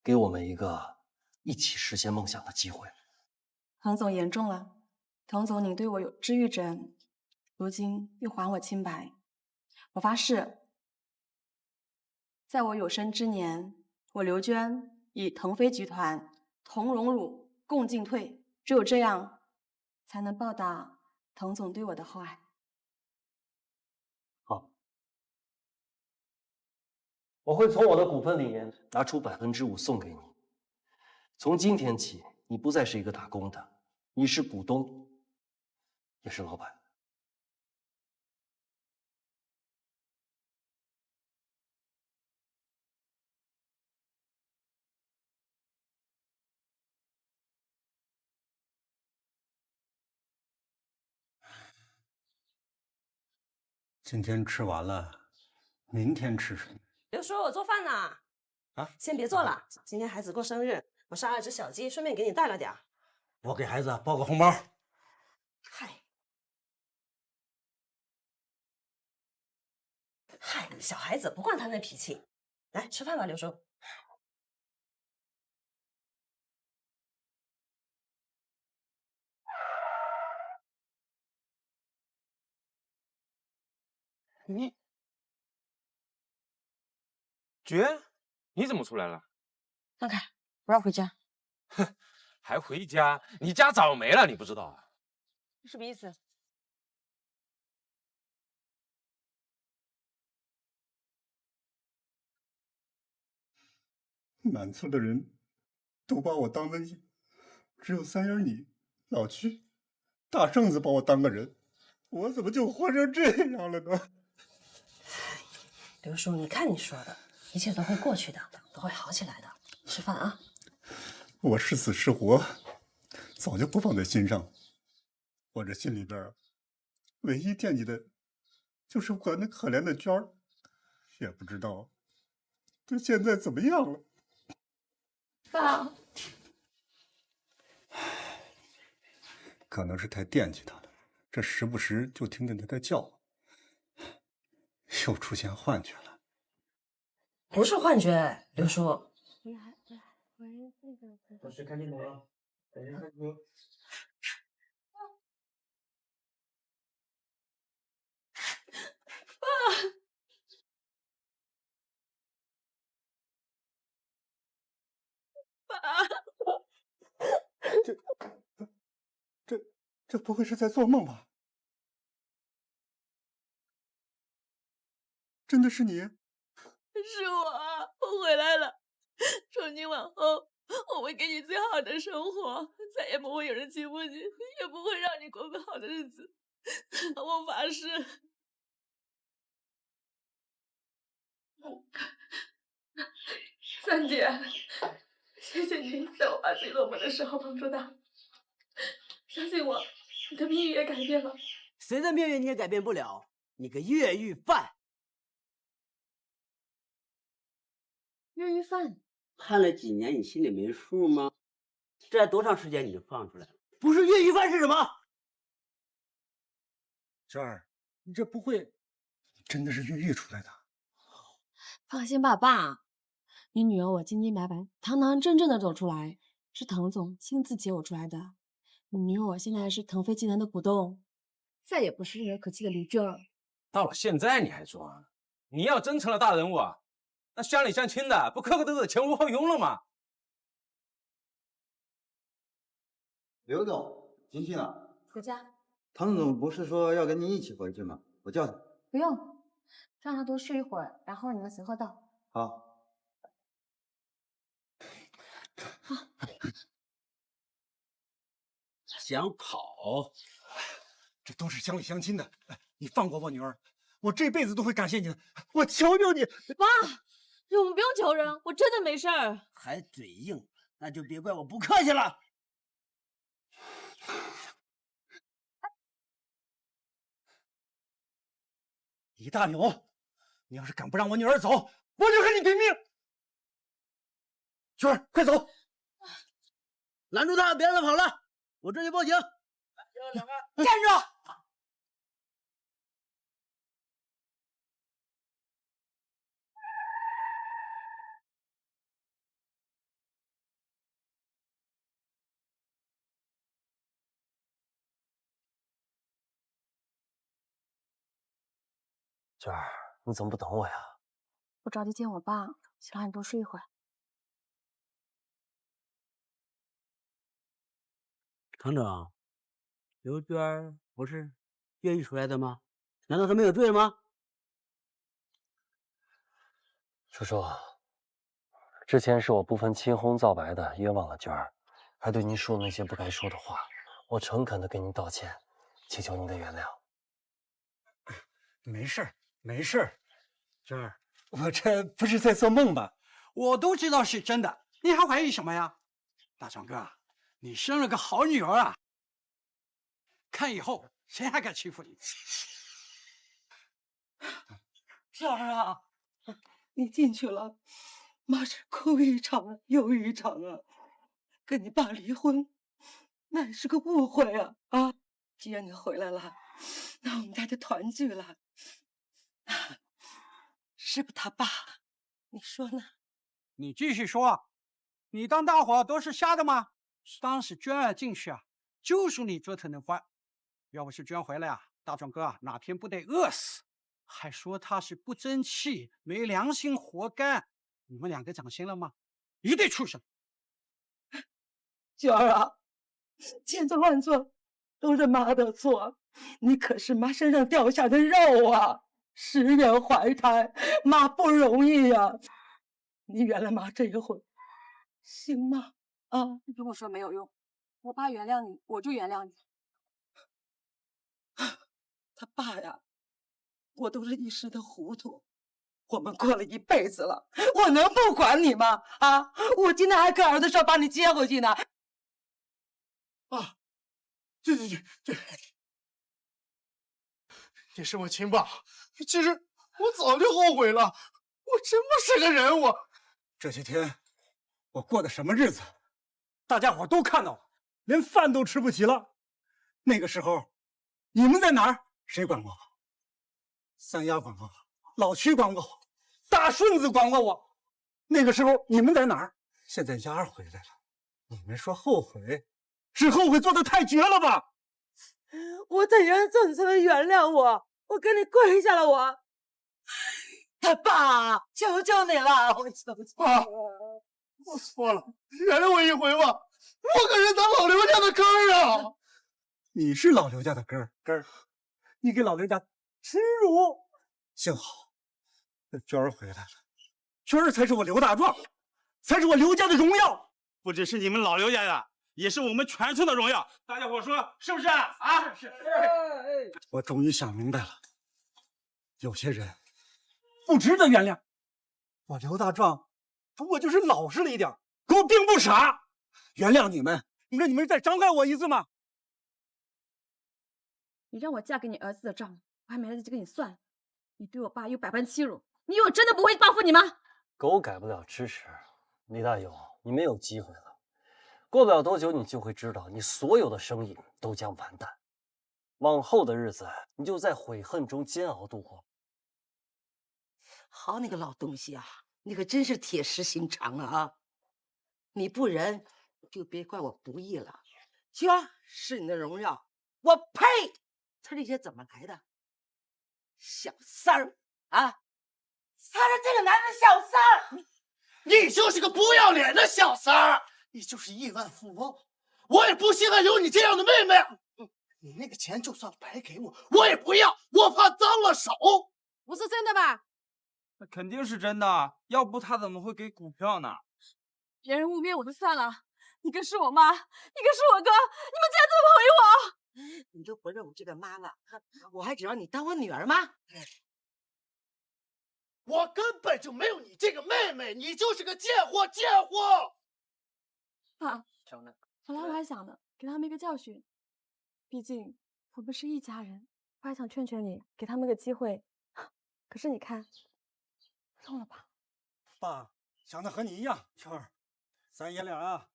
给我们一个一起实现梦想的机会。滕总言重了，滕总你对我有知遇之恩，如今又还我清白，我发誓，在我有生之年，我刘娟与腾飞集团同荣辱，共进退，只有这样，才能报答滕总对我的厚爱。好，我会从我的股份里面拿出5%送给你。从今天起，你不再是一个打工的，你是股东，也是老板。今天吃完了，明天吃什么？刘叔，我做饭呢。啊，先别做了，今天孩子过生日，我杀了只小鸡，顺便给你带了点儿。我给孩子包个红包。嗨，小孩子不惯他那脾气。来吃饭吧，刘叔。你，娟，你怎么出来了？让开，我要回家。哼，还回家？你家早没了，你不知道啊？什么意思？满村的人都把我当个人，只有三眼你老去，大圣子把我当个人，我怎么就活成这样了呢？刘叔，你看你说的，一切都会过去的，都会好起来的。吃饭啊！我是死是活，早就不放在心上。我这心里边唯一惦记的，就是我那可怜的娟儿，也不知道她现在怎么样了。爸，可能是太惦记她了，这时不时就听见她在叫，又出现幻觉了。不是幻觉，刘叔。老师看镜头了，等一下看镜头。这不会是在做梦吧？真的是你？是我啊，我回来了。从今往后，我会给你最好的生活，再也不会有人欺负你，也不会让你过不好的日子。我发誓。三姐，谢谢你在我爸最落寞的时候帮助他。相信我，你的命运也改变了。谁的命运你也改变不了，你个越狱犯！越狱犯判了几年，你心里没数吗？这多长时间你就放出来了？不是越狱犯是什么？娟儿，你这不会真的是越狱出来的？放心吧，爸，你女儿我清清白白、堂堂正正的走出来，是滕总亲自接我出来的。你明我现在是腾飞集团的股东，再也不是人可欺的李娟儿。到了现在你还装？你要真成了大人物啊，那乡里乡亲的不个个都是前呼后拥了吗？刘总，进去呢。回家。唐总不是说要跟你一起回去吗？我叫他。不用，让他多睡一会儿，然后你们随后到。好。想跑？这都是乡里乡亲的，你放过我女儿，我这辈子都会感谢你的。我求求你，爸，我们不用求人，我真的没事儿。还嘴硬，那就别怪我不客气了。李大牛，你要是敢不让我女儿走，我就和你拼命！娟儿，快走！拦住他，别让他跑了，我这里报警。站住！娟儿，你怎么不等我呀？我着急见我爸，想让你多睡一会儿。厂长，刘娟不是越狱出来的吗？难道她没有罪吗？叔叔，之前是我不分青红皂白的冤枉了娟儿，还对您说了那些不该说的话，我诚恳的跟您道歉，祈求您的原谅。没事儿，没事儿，娟儿，我这不是在做梦吧？我都知道是真的，你还怀疑什么呀？大壮哥，你生了个好女儿啊！看以后谁还敢欺负你？娟儿啊，你进去了，妈是哭一场又一场啊！跟你爸离婚，那也是个误会啊！啊，既然你回来了，那我们家就团聚了，是不他爸？你说呢？你继续说，你当大伙都是瞎的吗？当时娟儿进去啊，就属你折腾的坏，要不是娟回来啊，大壮哥啊哪天不得饿死？还说他是不争气、没良心、活该。你们两个长心了吗？一对畜生！娟儿啊，千错万错都是妈的错，你可是妈身上掉下的肉啊！10月怀胎，妈不容易呀、你原谅妈这一回，行吗？啊，你跟我说没有用，我爸原谅你，我就原谅你。他爸呀，我都是一时的糊涂。我们过了一辈子了，我能不管你吗？啊，我今天还跟儿子说把你接回去呢。啊，这是我亲爸。其实我早就后悔了，我真不是个人，我这些天我过的什么日子，大家伙都看到了，连饭都吃不起了。那个时候你们在哪儿？谁管过我？三丫管过我，老曲管过我，大顺子管过我。那个时候你们在哪儿？现在丫儿回来了，你们说后悔，是后悔做的太绝了吧？我怎样做你才能原谅我？我跟你跪下了，我。他爸，求求你了，我求求你了。我错了，原谅我一回吧。我可是咱老刘家的根儿啊！你是老刘家的根儿，你给老刘家耻辱。幸好娟儿回来了，娟儿才是我刘大壮，才是我刘家的荣耀。不只是你们老刘家的，也是我们全村的荣耀。大家伙说是不是啊？啊，是。我终于想明白了，有些人不值得原谅。我刘大壮不过就是老实了一点，可我并不傻。原谅你们，那你们再伤害我一次吗？你让我嫁给你儿子的账，我还没来得及跟你算。你对我爸又百般欺辱，你以为我真的不会报复你吗？狗改不了吃屎，李大勇，你没有机会了。过不了多久，你就会知道，你所有的生意都将完蛋。往后的日子，你就在悔恨中煎熬度过。好你个老东西啊，你可真是铁石心肠啊！你不仁，就别怪我不义了。娟儿是你的荣耀，我呸！他这些怎么来的？小三儿啊！他是这个男人小三儿，你就是个不要脸的小三儿，你就是亿万富翁，我也不稀罕有你这样的妹妹。你那个钱就算白给我，我也不要，我怕脏了手。不是真的吧？那肯定是真的，要不他怎么会给股票呢？别人污蔑我就算了，你更是我妈，你更是我哥，你们竟然这么回我！你就不认我这个妈了，我还指望你当我女儿吗？我根本就没有你这个妹妹，你就是个贱货，贱货！爸，本来我还想着给他们一个教训，毕竟我们是一家人，我还想劝劝你，给他们个机会。可是你看，送了吧。爸想的和你一样，圈儿，咱爷俩啊，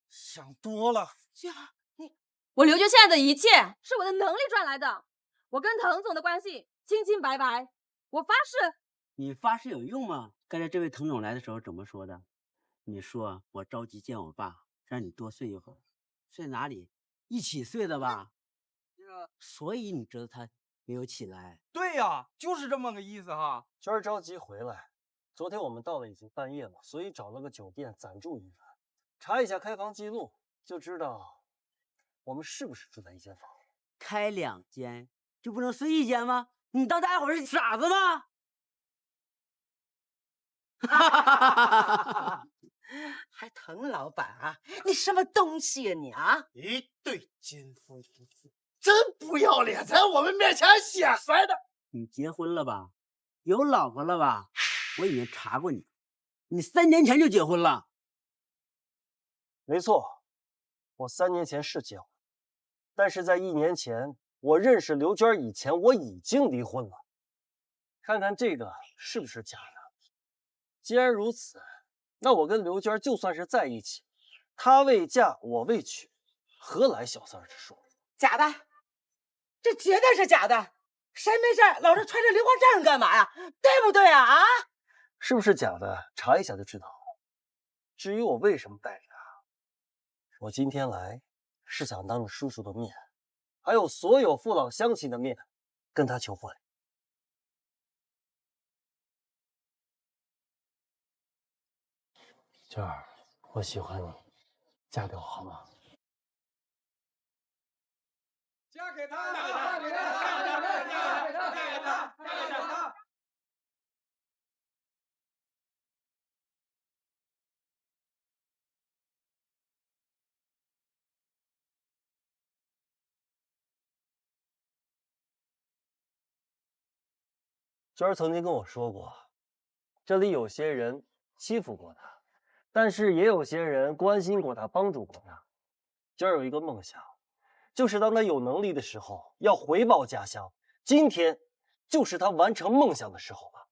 想多了。娟儿，我刘娟现在的一切是我的能力赚来的，我跟滕总的关系清清白白，我发誓。你发誓有用吗？刚才这位滕总来的时候怎么说的？你说我着急见我爸，让你多睡一会儿。睡哪里？一起睡的吧？所以你知道他没有起来。对呀，就是这么个意思哈。娟儿着急回来，昨天我们到了已经半夜了，所以找了个酒店暂住一晚。查一下开房记录，就知道我们是不是住在一间房。开2间就不能睡一间吗？你当大家伙是傻子吗？还滕老板啊，你什么东西呀你啊！一对奸夫淫妇，真不要脸，在我们面前显摆的。你结婚了吧？有老婆了吧？我已经查过你，你3年前就结婚了。没错，我3年前是结婚，但是在1年前我认识刘娟以前，我已经离婚了。看看这个是不是假的？既然如此，那我跟刘娟就算是在一起，她未嫁我未娶，何来小三之说？假的，这绝对是假的。谁没事老是揣着硫磺杖干嘛呀？对不对啊？啊？是不是假的？查一下就知道了。至于我为什么带着她，我今天来是想当着叔叔的面，还有所有父老乡亲的面，跟她求婚。娟儿，我喜欢你，嫁给我好吗？嫁给他，嫁给他，嫁给他，嫁给他。娟儿曾经跟我说过，这里有些人欺负过她，但是也有些人关心过她，帮助过她。娟儿有一个梦想，就是当她有能力的时候，要回报家乡。今天就是她完成梦想的时候了。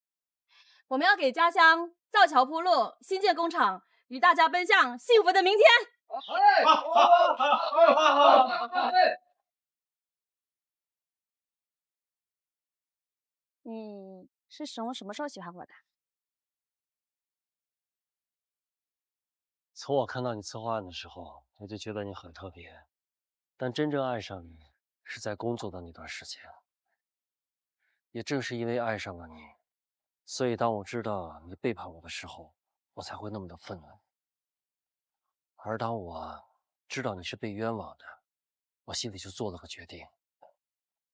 我们要给家乡造桥铺路，新建工厂，与大家奔向幸福的明天。你是从什么时候喜欢我的？从我看到你策划案的时候，我就觉得你很特别，但真正爱上你是在工作的那段时间。也正是因为爱上了你，所以当我知道你背叛我的时候，我才会那么的愤怒。而当我知道你是被冤枉的，我心里就做了个决定，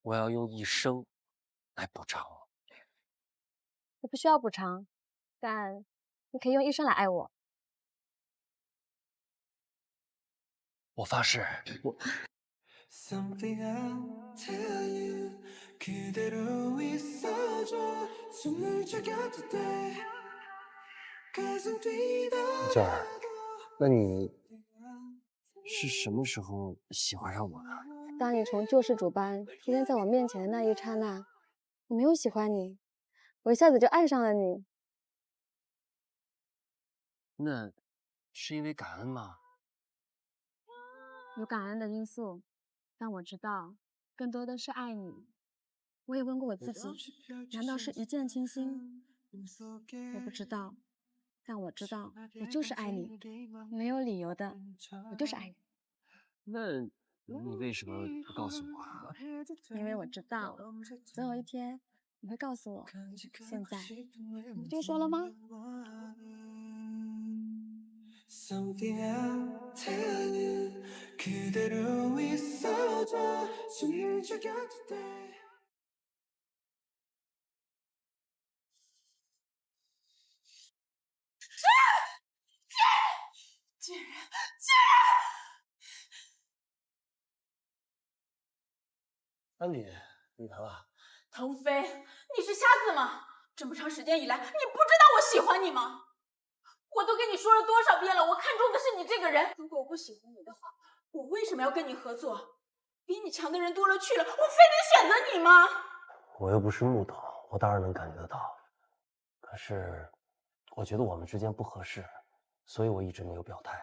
我要用一生来补偿我。我不需要补偿，但你可以用一生来爱我。我发誓，我。 Something I'll tell you 그대로 있어줘 숨을 죽여도 돼 가슴 뛰더라도 娟儿，那你是什么时候喜欢上我的？当你从救世主般出现在我面前的那一刹那，我没有喜欢你，我一下子就爱上了你。那是因为感恩吗？有感恩的因素。 但我知道，更多的是爱你。我也问过我自己，难道是一见倾心？我不知道，但我知道我就是爱你，没有理由的，我就是爱你。那你为什么不告诉我啊？因为我知道总有一天你会告诉我。现在你不就说了吗Something I'll tell you 그대로 있어줘 숨을 죽여도 돼贱人！安迪，你来了。腾飞，你是瞎子吗？这么长时间以来，你不知道我喜欢你吗？我都跟你说了多少遍了，我看中的是你这个人。如果我不喜欢你的话，我为什么要跟你合作？比你强的人多了去了，我非得选择你吗？我又不是木头，我当然能感觉得到。可是，我觉得我们之间不合适，所以我一直没有表态。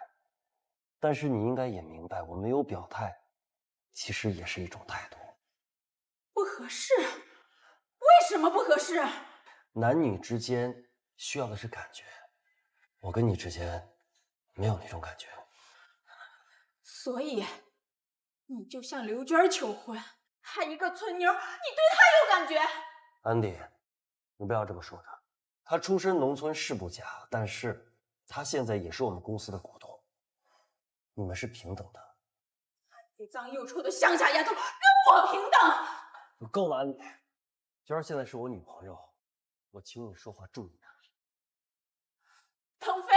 但是你应该也明白，我没有表态，其实也是一种态度。不合适？为什么不合适？男女之间需要的是感觉，我跟你之间没有那种感觉。所以，你就向刘娟求婚，还一个村妞，你对她有感觉？安迪，你不要这么说她。她出身农村是不假，但是她现在也是我们公司的股东，你们是平等的。又脏又臭的乡下丫头，跟我平等？够了，安迪。娟儿现在是我女朋友，我请你说话注意点。腾飞，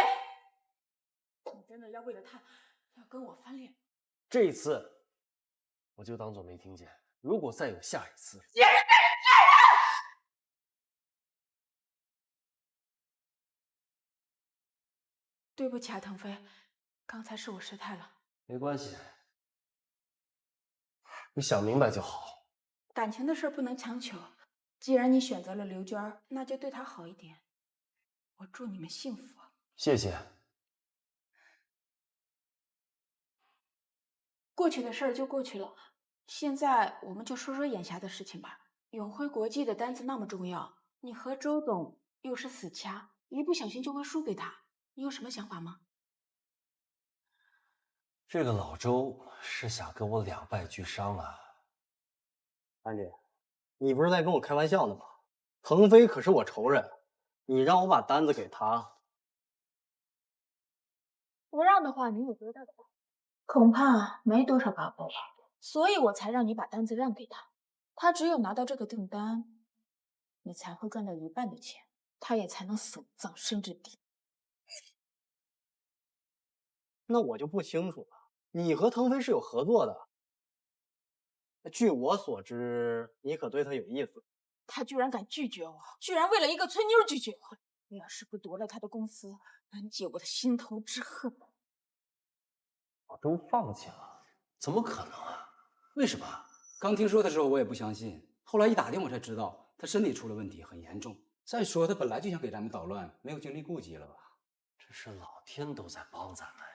你真的要为了她要跟我翻脸？这一次我就当做没听见。如果再有下一次，贱人！对不起啊，腾飞，刚才是我失态了。没关系，你想明白就好。感情的事不能强求，既然你选择了刘娟，那就对她好一点。我祝你们幸福。谢谢。过去的事儿就过去了，现在我们就说说眼下的事情吧。永辉国际的单子那么重要，你和周董又是死掐，一不小心就会输给他，你有什么想法吗？这个老周是想跟我两败俱伤啊！安迪，你不是在跟我开玩笑呢吗？腾飞可是我仇人，你让我把单子给他，不让的话，你有多大的把握？恐怕没多少把握吧，所以我才让你把单子让给他。他只有拿到这个订单，你才会赚到一半的钱，他也才能死无葬身之地。那我就不清楚了。你和腾飞是有合作的，据我所知，你可对他有意思。他居然敢拒绝我，居然为了一个村妞拒绝我！要是不夺了他的公司，能解我的心头之恨。老周放弃了？怎么可能啊？为什么？刚听说的时候我也不相信，后来一打听我才知道他身体出了问题，很严重。再说他本来就想给咱们捣乱，没有精力顾及了吧？这是老天都在帮咱们呀！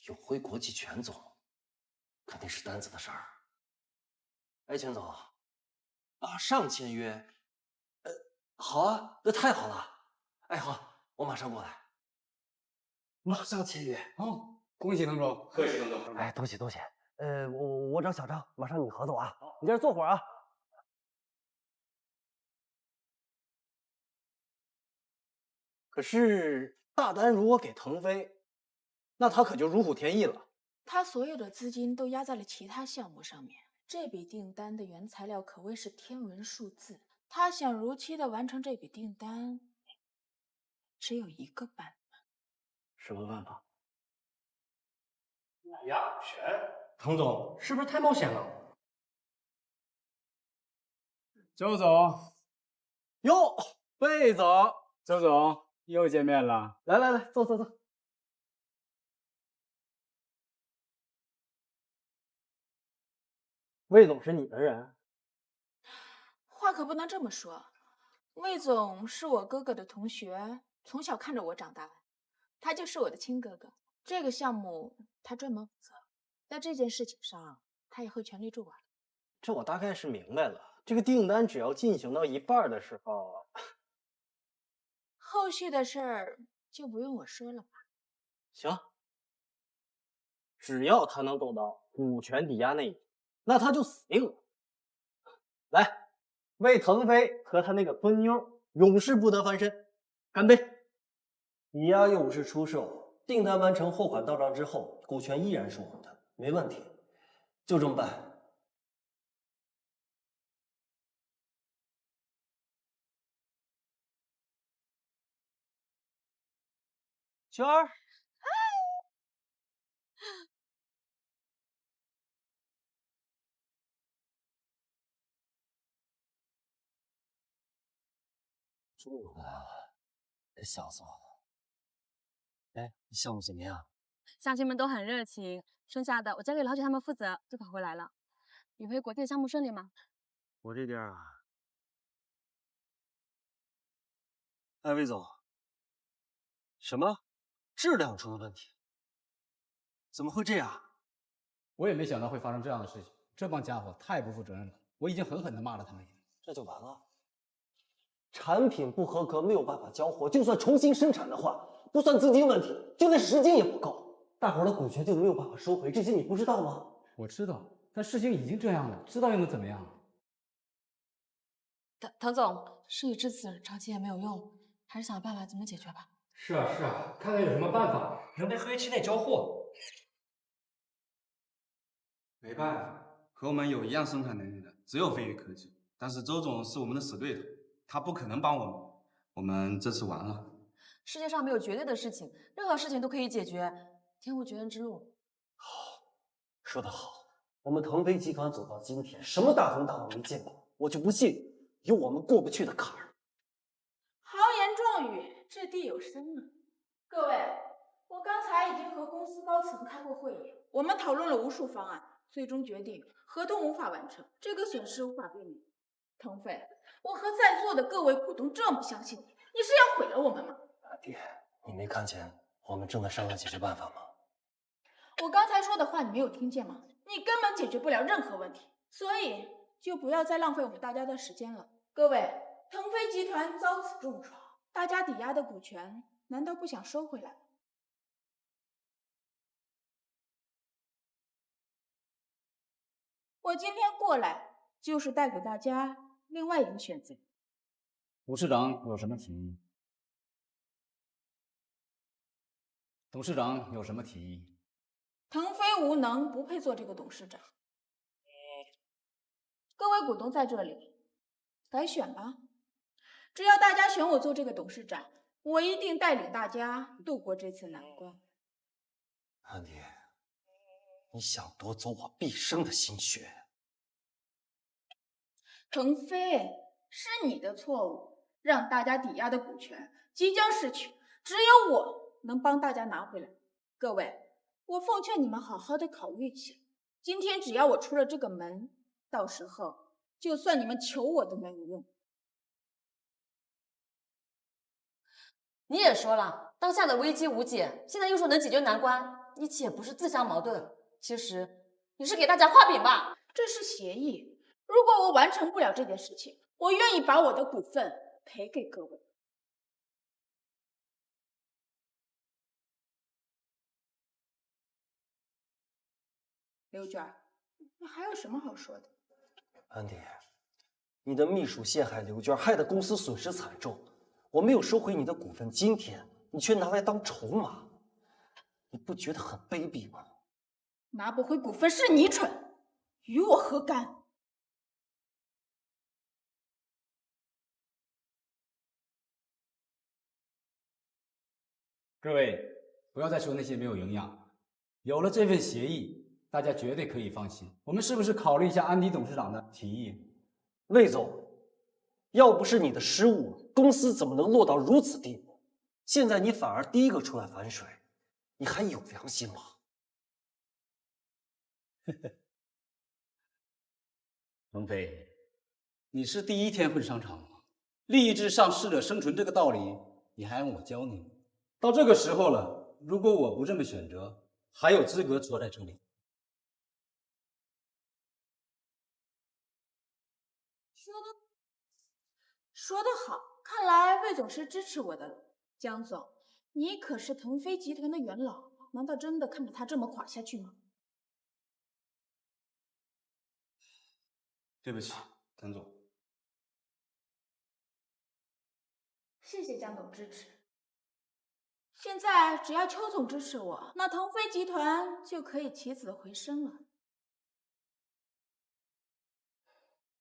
永辉国际全总，肯定是单子的事儿。哎，全总，马上签约。好啊，那太好了。哎，好，我马上过来。马上签约。哦，恭喜滕总，客气滕总。哎，多谢多谢。我找小张，马上你合作啊。你在这坐会儿啊。可是大单如果给腾飞，那他可就如虎添翼了。他所有的资金都压在了其他项目上面，这笔订单的原材料可谓是天文数字。他想如期的完成这笔订单，只有一个办法。什么办法？压股权。滕总，是不是太冒险了？周总，哟，魏总，周总又见面了。来来来，坐坐坐。魏总是你的人？话可不能这么说。魏总是我哥哥的同学，从小看着我长大，他就是我的亲哥哥。这个项目他专门负责，在这件事情上他也会全力助我。这我大概是明白了。这个订单只要进行到一半的时候，后续的事儿就不用我说了吧？行，只要他能走到股权抵押那一步，那他就死定了。来，为腾飞和他那个孙妞永世不得翻身，干杯！抵押永世出售，订单完成，货款到账之后，股权依然是我的，没问题，就这么办。圈儿，住了，这小子。哎，项目怎么样？乡亲们都很热情，剩下的我交给老铁他们负责，就跑回来了。宇飞国际的项目顺利吗？我这边啊，哎，魏总，什么质量出了问题？怎么会这样？我也没想到会发生这样的事情，这帮家伙太不负责任了，我已经狠狠地骂了他们一顿。这就完了？产品不合格，没有办法交货，就算重新生产的话，不算资金问题，就连时间也不够，大伙儿的股权就没有办法收回，这些你不知道吗？我知道，但事情已经这样了，知道又能怎么样？滕总，事已至此，着急也没有用，还是想办法怎么解决吧。是啊是啊，看看有什么办法能在合约期内交货。没办法，和我们有一样生产能力的只有飞宇科技，但是周总是我们的死对头，他不可能帮我们，我们这次完了。世界上没有绝对的事情，任何事情都可以解决，天无绝人之路。说得好，我们腾飞集团走到今天，什么大风大浪没见过，我就不信有我们过不去的坎儿。豪言壮语，掷地有声啊！各位，我刚才已经和公司高层开过会议，我们讨论了无数方案，最终决定合同无法完成，这个损失无法避免。腾飞，我和在座的各位股东这么相信你，你是要毁了我们吗？爹，你没看见我们正在商量解决办法吗？我刚才说的话你没有听见吗？你根本解决不了任何问题，所以就不要再浪费我们大家的时间了。各位，腾飞集团遭此重创，大家抵押的股权难道不想收回来吗？我今天过来就是带给大家另外一个选择。董事长有什么提议？董事长有什么提议？腾飞无能，不配做这个董事长。各位股东在这里，该选吧。只要大家选我做这个董事长，我一定带领大家度过这次难关。安迪，你想夺走我毕生的心血。腾飞，是你的错误，让大家抵押的股权即将失去，只有我能帮大家拿回来。各位，我奉劝你们好好的考虑一下，今天只要我出了这个门，到时候就算你们求我都没有用。你也说了，当下的危机无解，现在又说能解决难关，你且不是自相矛盾？其实你是给大家画饼吧？这是协议，如果我完成不了这件事情，我愿意把我的股份赔给各位。刘娟，你还有什么好说的？安迪，你的秘书陷害刘娟，害得公司损失惨重。我没有收回你的股份，今天你却拿来当筹码，你不觉得很卑鄙吗？拿不回股份是你蠢，与我何干？各位，不要再说那些没有营养。有了这份协议，大家绝对可以放心。我们是不是考虑一下安迪董事长的提议？魏总，要不是你的失误，公司怎么能落到如此地步？现在你反而第一个出来反水，你还有良心吗？腾飞，你是第一天混商场吗？利益至上，适者生存这个道理，你还让我教你吗？到这个时候了，如果我不这么选择，还有资格坐在这里？说得好。看来魏总是支持我的。江总，你可是腾飞集团的元老，难道真的看着他这么垮下去吗？对不起，滕总。谢谢江总支持。现在只要邱总支持我，那腾飞集团就可以起死回生了。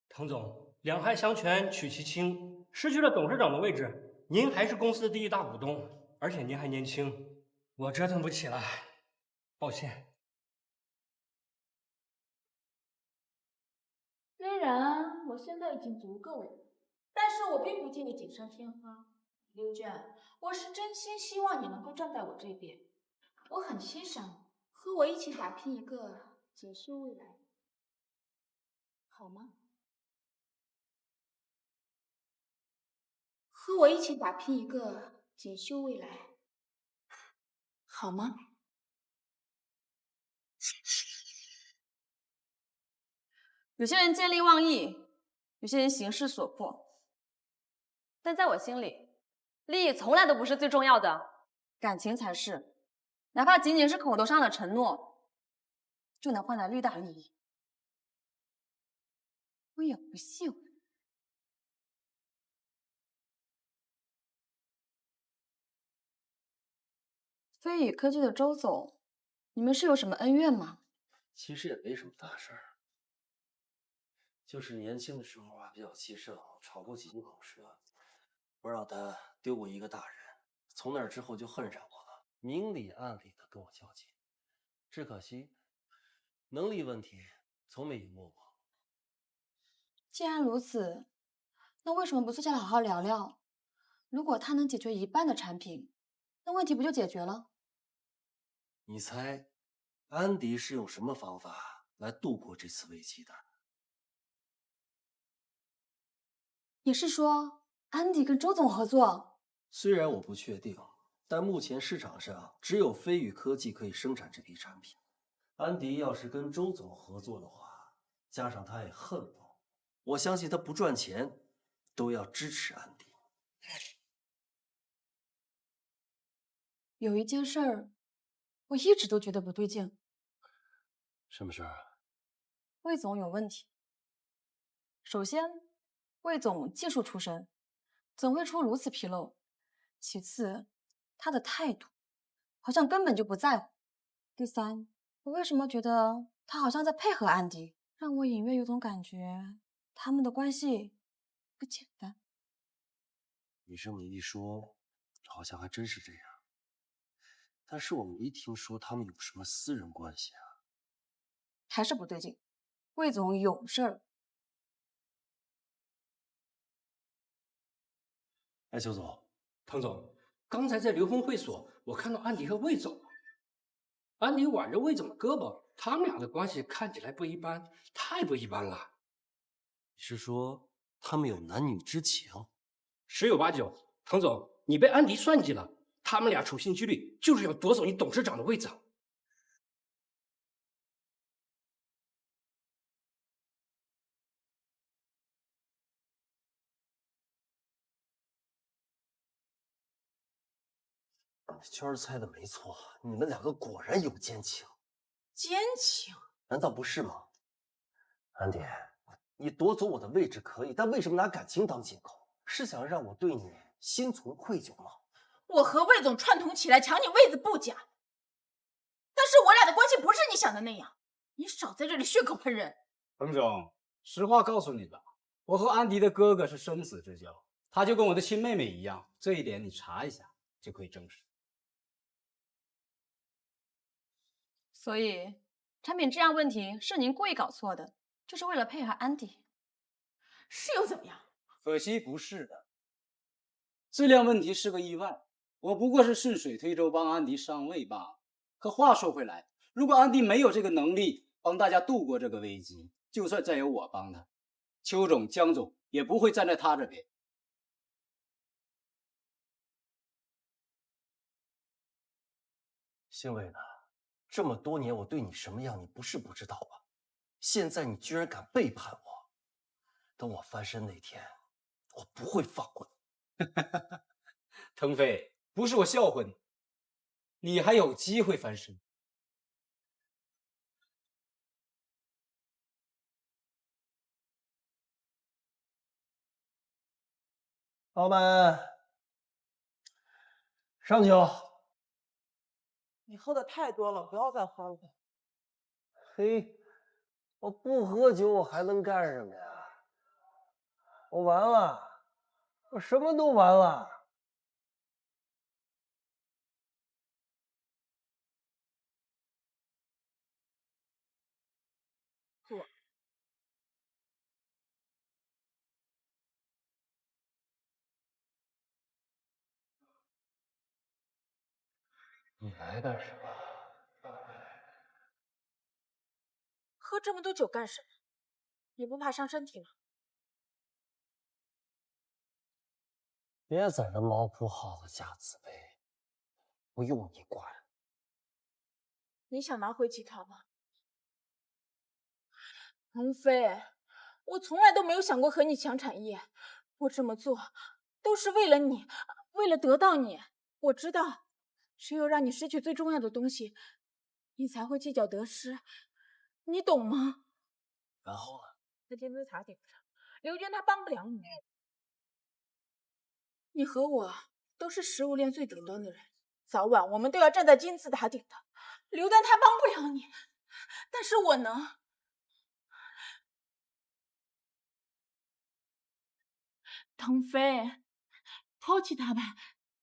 滕总，两害相权取其轻，失去了董事长的位置，您还是公司的第一大股东，而且您还年轻，我折腾不起了，抱歉。虽然我现在已经足够了，但是我并不介意锦上添花。刘娟，我是真心希望你能够站在我这边，我很欣赏你，和我一起打拼一个锦绣未来，好吗？和我一起打拼一个锦绣未来，好吗？有些人见利忘义，有些人形势所迫，但在我心里，利益从来都不是最重要的，感情才是。哪怕仅仅是口头上的承诺，就能换来巨大利益。我也不信。飞宇科技的周总，你们是有什么恩怨吗？其实也没什么大事儿，就是年轻的时候啊比较气盛，吵过几句口舌，我让他丢过一个大人，从那之后就恨上我了，明里暗里的跟我较劲。只可惜能力问题从没赢过我。既然如此，那为什么不坐下来好好聊聊？如果他能解决一半的产品，那问题不就解决了？你猜，安迪是用什么方法来度过这次危机的？你是说安迪跟周总合作？虽然我不确定，但目前市场上只有飞宇科技可以生产这批产品。安迪要是跟周总合作的话，加上他也恨我相信他不赚钱都要支持安迪。有一件事儿，我一直都觉得不对劲。什么事儿？魏总有问题。首先，魏总技术出身，怎会出如此纰漏？其次，他的态度好像根本就不在乎。第三，我为什么觉得他好像在配合安迪，让我隐约有种感觉，他们的关系不简单。你这么一说，好像还真是这样。但是我没听说他们有什么私人关系啊。还是不对劲，魏总有事儿。哎，邱总，滕总，刚才在流峰会所，我看到安迪和魏总，安迪挽着魏总的胳膊，他们俩的关系看起来不一般，太不一般了。你是说他们有男女之情？十有八九。滕总，你被安迪算计了，他们俩处心积虑就是要夺走你董事长的位子。圈儿猜的没错，你们两个果然有奸情。奸情？难道不是吗？安迪，你夺走我的位置可以，但为什么拿感情当借口？是想让我对你心存愧疚吗？我和魏总串通起来抢你位子不假，但是我俩的关系不是你想的那样。你少在这里血口喷人。彭总，实话告诉你吧，我和安迪的哥哥是生死之交，他就跟我的亲妹妹一样，这一点你查一下就可以证实。所以，产品质量问题是您故意搞错的，就是为了配合安迪。是又怎么样？可惜不是的，质量问题是个意外，我不过是顺水推舟帮安迪上位罢了。可话说回来，如果安迪没有这个能力帮大家度过这个危机，就算再有我帮他，邱总、江总也不会站在他这边。姓魏的，这么多年我对你什么样，你不是不知道吧？现在你居然敢背叛我，等我翻身那天，我不会放过你。腾飞，不是我笑话你，你还有机会翻身。老板，上酒。你喝的太多了，不要再喝了。嘿，我不喝酒，我还能干什么呀？我完了，我什么都完了。坐。你来干什么？喝这么多酒干什么？你不怕伤身体吗？别在这猫扑耗子假自卑，不用你管。你想拿回集团吗？腾飞，我从来都没有想过和你抢产业，我这么做都是为了你，为了得到你。我知道，只有让你失去最重要的东西，你才会计较得失，你懂吗？然后呢？在金字塔顶上，刘娟她帮不了你。你和我都是食物链最顶端的人，早晚我们都要站在金字塔顶的。刘丹她帮不了你，但是我能。腾飞，抛弃他吧，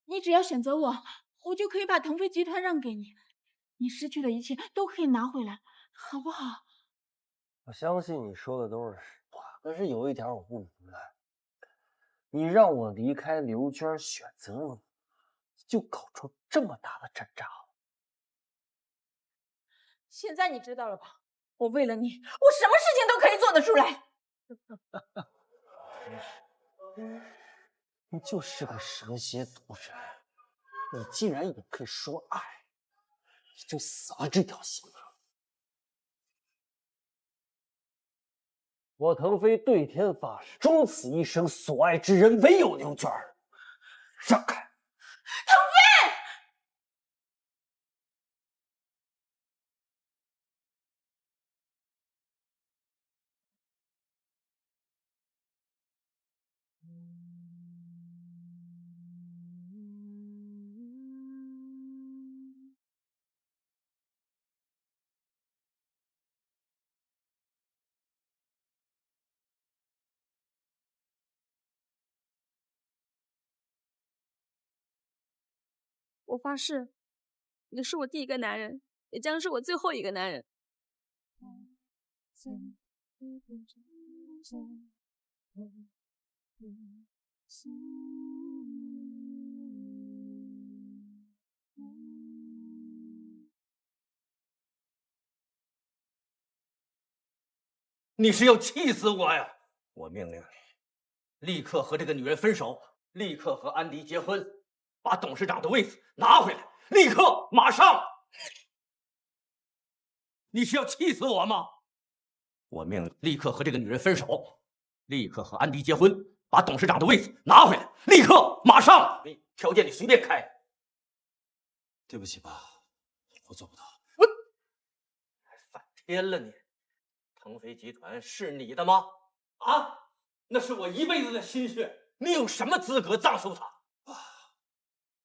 你只要选择我，我就可以把腾飞集团让给你，你失去的一切都可以拿回来，好不好？我相信你说的都是实话，但是有一点我不明白，你让我离开刘娟，选择你，就搞出这么大的阵仗。现在你知道了吧？我为了你，我什么事情都可以做得出来。你就是个蛇蝎毒人，你竟然也可以说爱，你就死了这条心了。我腾飞对天发誓，终此一生所爱之人唯有刘娟儿。让开！腾飞！我发誓，你是我第一个男人，也将是我最后一个男人。你是要气死我呀！我命令你，立刻和这个女人分手，立刻和安迪结婚，把董事长的位子拿回来，立刻，马上！你是要气死我吗？我命令立刻和这个女人分手，立刻和安迪结婚，把董事长的位子拿回来，立刻，马上！条件你随便开。对不起爸，我做不到。还反天了你！腾飞集团是你的吗？啊，那是我一辈子的心血，你有什么资格葬送它？爸，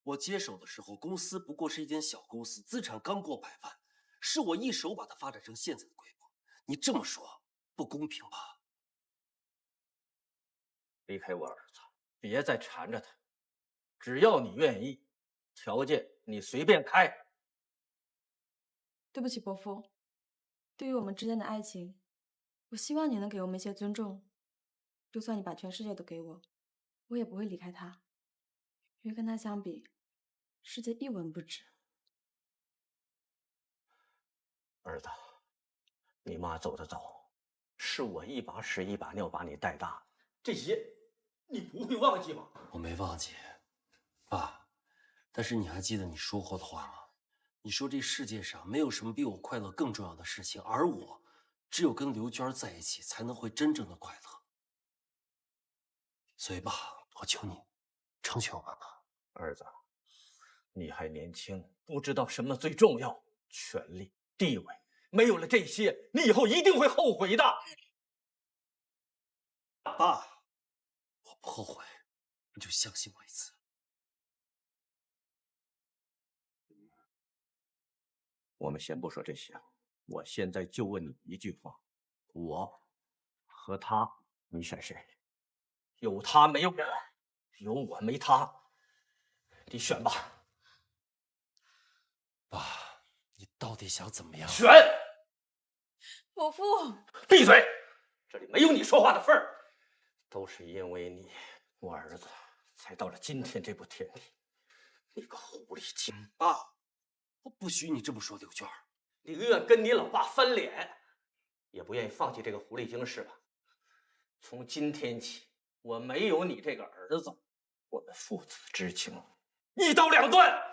我接手的时候，公司不过是一间小公司，资产刚过100万，是我一手把它发展成现在的规模。你这么说不公平吧？离开我儿子，别再缠着他，只要你愿意，条件你随便开。对不起，伯父，对于我们之间的爱情，我希望你能给我们一些尊重。就算你把全世界都给我，我也不会离开他，因为跟他相比，世界一文不值。儿子，你妈走得早，是我一把屎一把尿把你带大，这些你不会忘记吗？我没忘记，爸。但是你还记得你说过的话吗？你说这世界上没有什么比我快乐更重要的事情，而我只有跟刘娟在一起，才能会真正的快乐。所以爸，我求你，成全我们吧。儿子，你还年轻，不知道什么最重要，权力、地位。没有了这些，你以后一定会后悔的。爸，我不后悔，你就相信我一次。我们先不说这些，我现在就问你一句话：我和他，你选谁？有他没有我，有我没他，你选吧。爸，你到底想怎么样？选！伯父，闭嘴！这里没有你说话的份儿。都是因为你，我儿子才到了今天这步田地。你个狐狸精！爸，我不许你这么说刘娟。宁愿跟你老爸翻脸，也不愿意放弃这个狐狸精是吧？从今天起，我没有你这个儿子，我们父子之情一刀两断。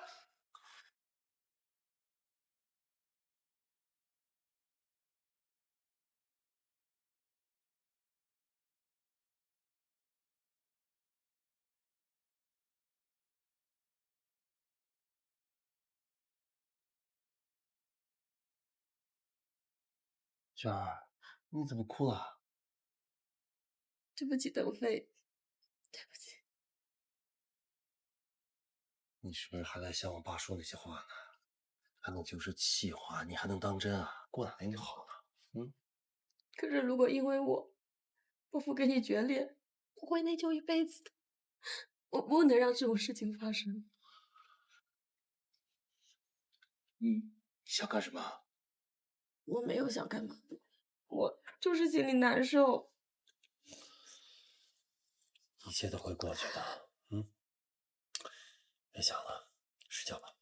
娟儿，你怎么哭了？对不起，腾飞，对不起。你是不是还在想我爸说那些话呢？还能就是气话，你还能当真啊？过两天就好了。可是如果因为我，伯父跟你决裂，我会内疚一辈子的。我不能让这种事情发生。你想干什么？我没有想干嘛，我就是心里难受。一切都会过去的。别想了，睡觉吧。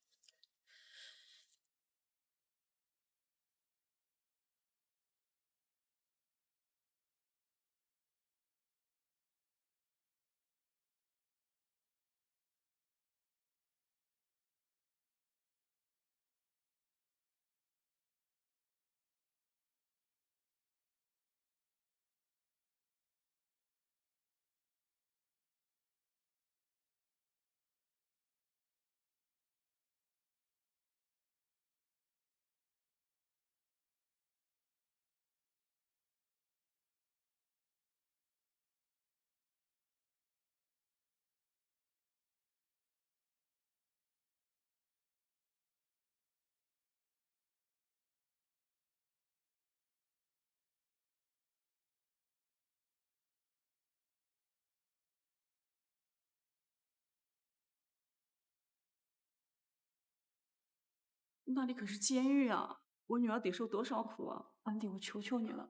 那里可是监狱啊！我女儿得受多少苦啊！安迪，我求求你了，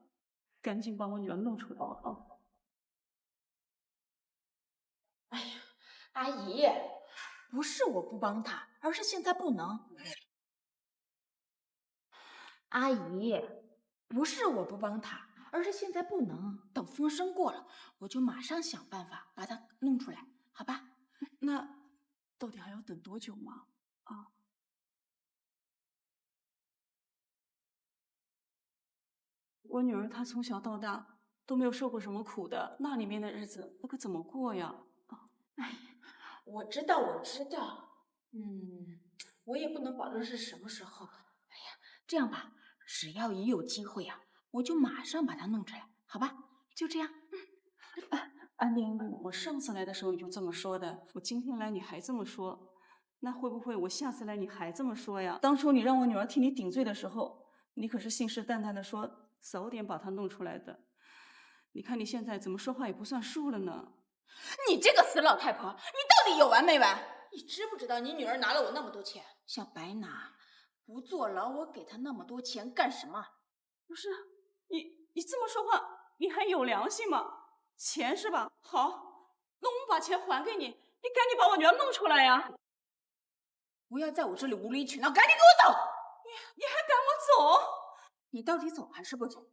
赶紧把我女儿弄出来啊！哎呀，阿姨，不是我不帮她，而是现在不能。阿姨，不是我不帮她，而是现在不能。等风声过了，我就马上想办法把她弄出来，好吧？那到底还要等多久吗？啊？我女儿她从小到大都没有受过什么苦的，那里面的日子那可怎么过呀？哎，我知道，我知道，我也不能保证是什么时候。哎呀，这样吧，只要一有机会啊，我就马上把它弄出来，好吧？就这样。安迪，我上次来的时候你就这么说的，我今天来你还这么说，那会不会我下次来你还这么说呀？当初你让我女儿替你顶罪的时候，你可是信誓旦旦的说早点把她弄出来的。你看你现在怎么说话也不算数了呢？你这个死老太婆，你到底有完没完？你知不知道你女儿拿了我那么多钱，想白拿，不坐牢，我给她那么多钱干什么？不是，你这么说话，你还有良心吗？钱是吧？好，那我们把钱还给你，你赶紧把我女儿弄出来呀！不要在我这里无理取闹，赶紧给我走！你还赶我走？你到底走还是不走？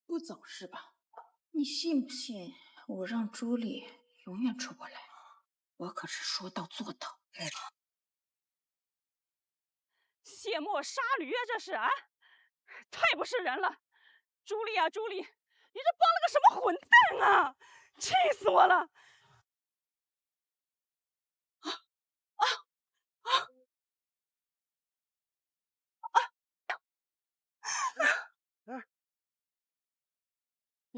不走是吧？你信不信我让朱莉永远出不来？我可是说到做到。卸磨杀驴啊，这是啊，太不是人了！朱莉啊，朱莉，你这帮了个什么混蛋啊！气死我了！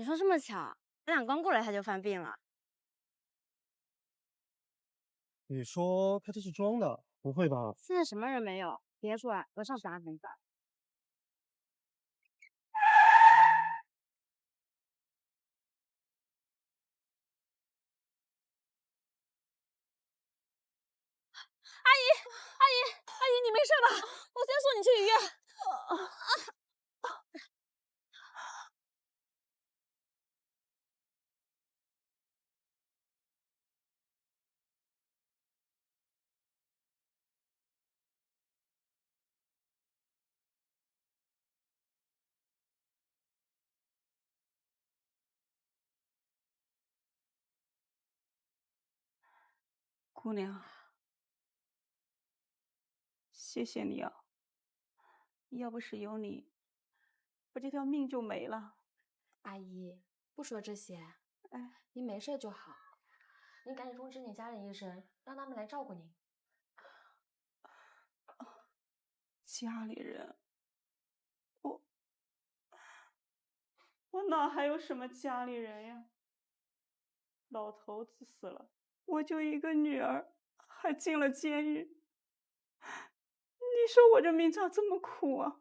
你说这么巧，咱俩刚过来他就犯病了。你说开车是装的，不会吧？现在什么人没有？别出来，我上去安排你。阿姨，你没事吧？我先送你去医院。姑娘，谢谢你啊！要不是有你，我这条命就没了。阿姨，不说这些，您没事就好。您赶紧通知你家人一声，让他们来照顾您。家里人，我哪还有什么家里人呀？老头子死了，我就一个女儿，还进了监狱。你说我这命咋这么苦啊？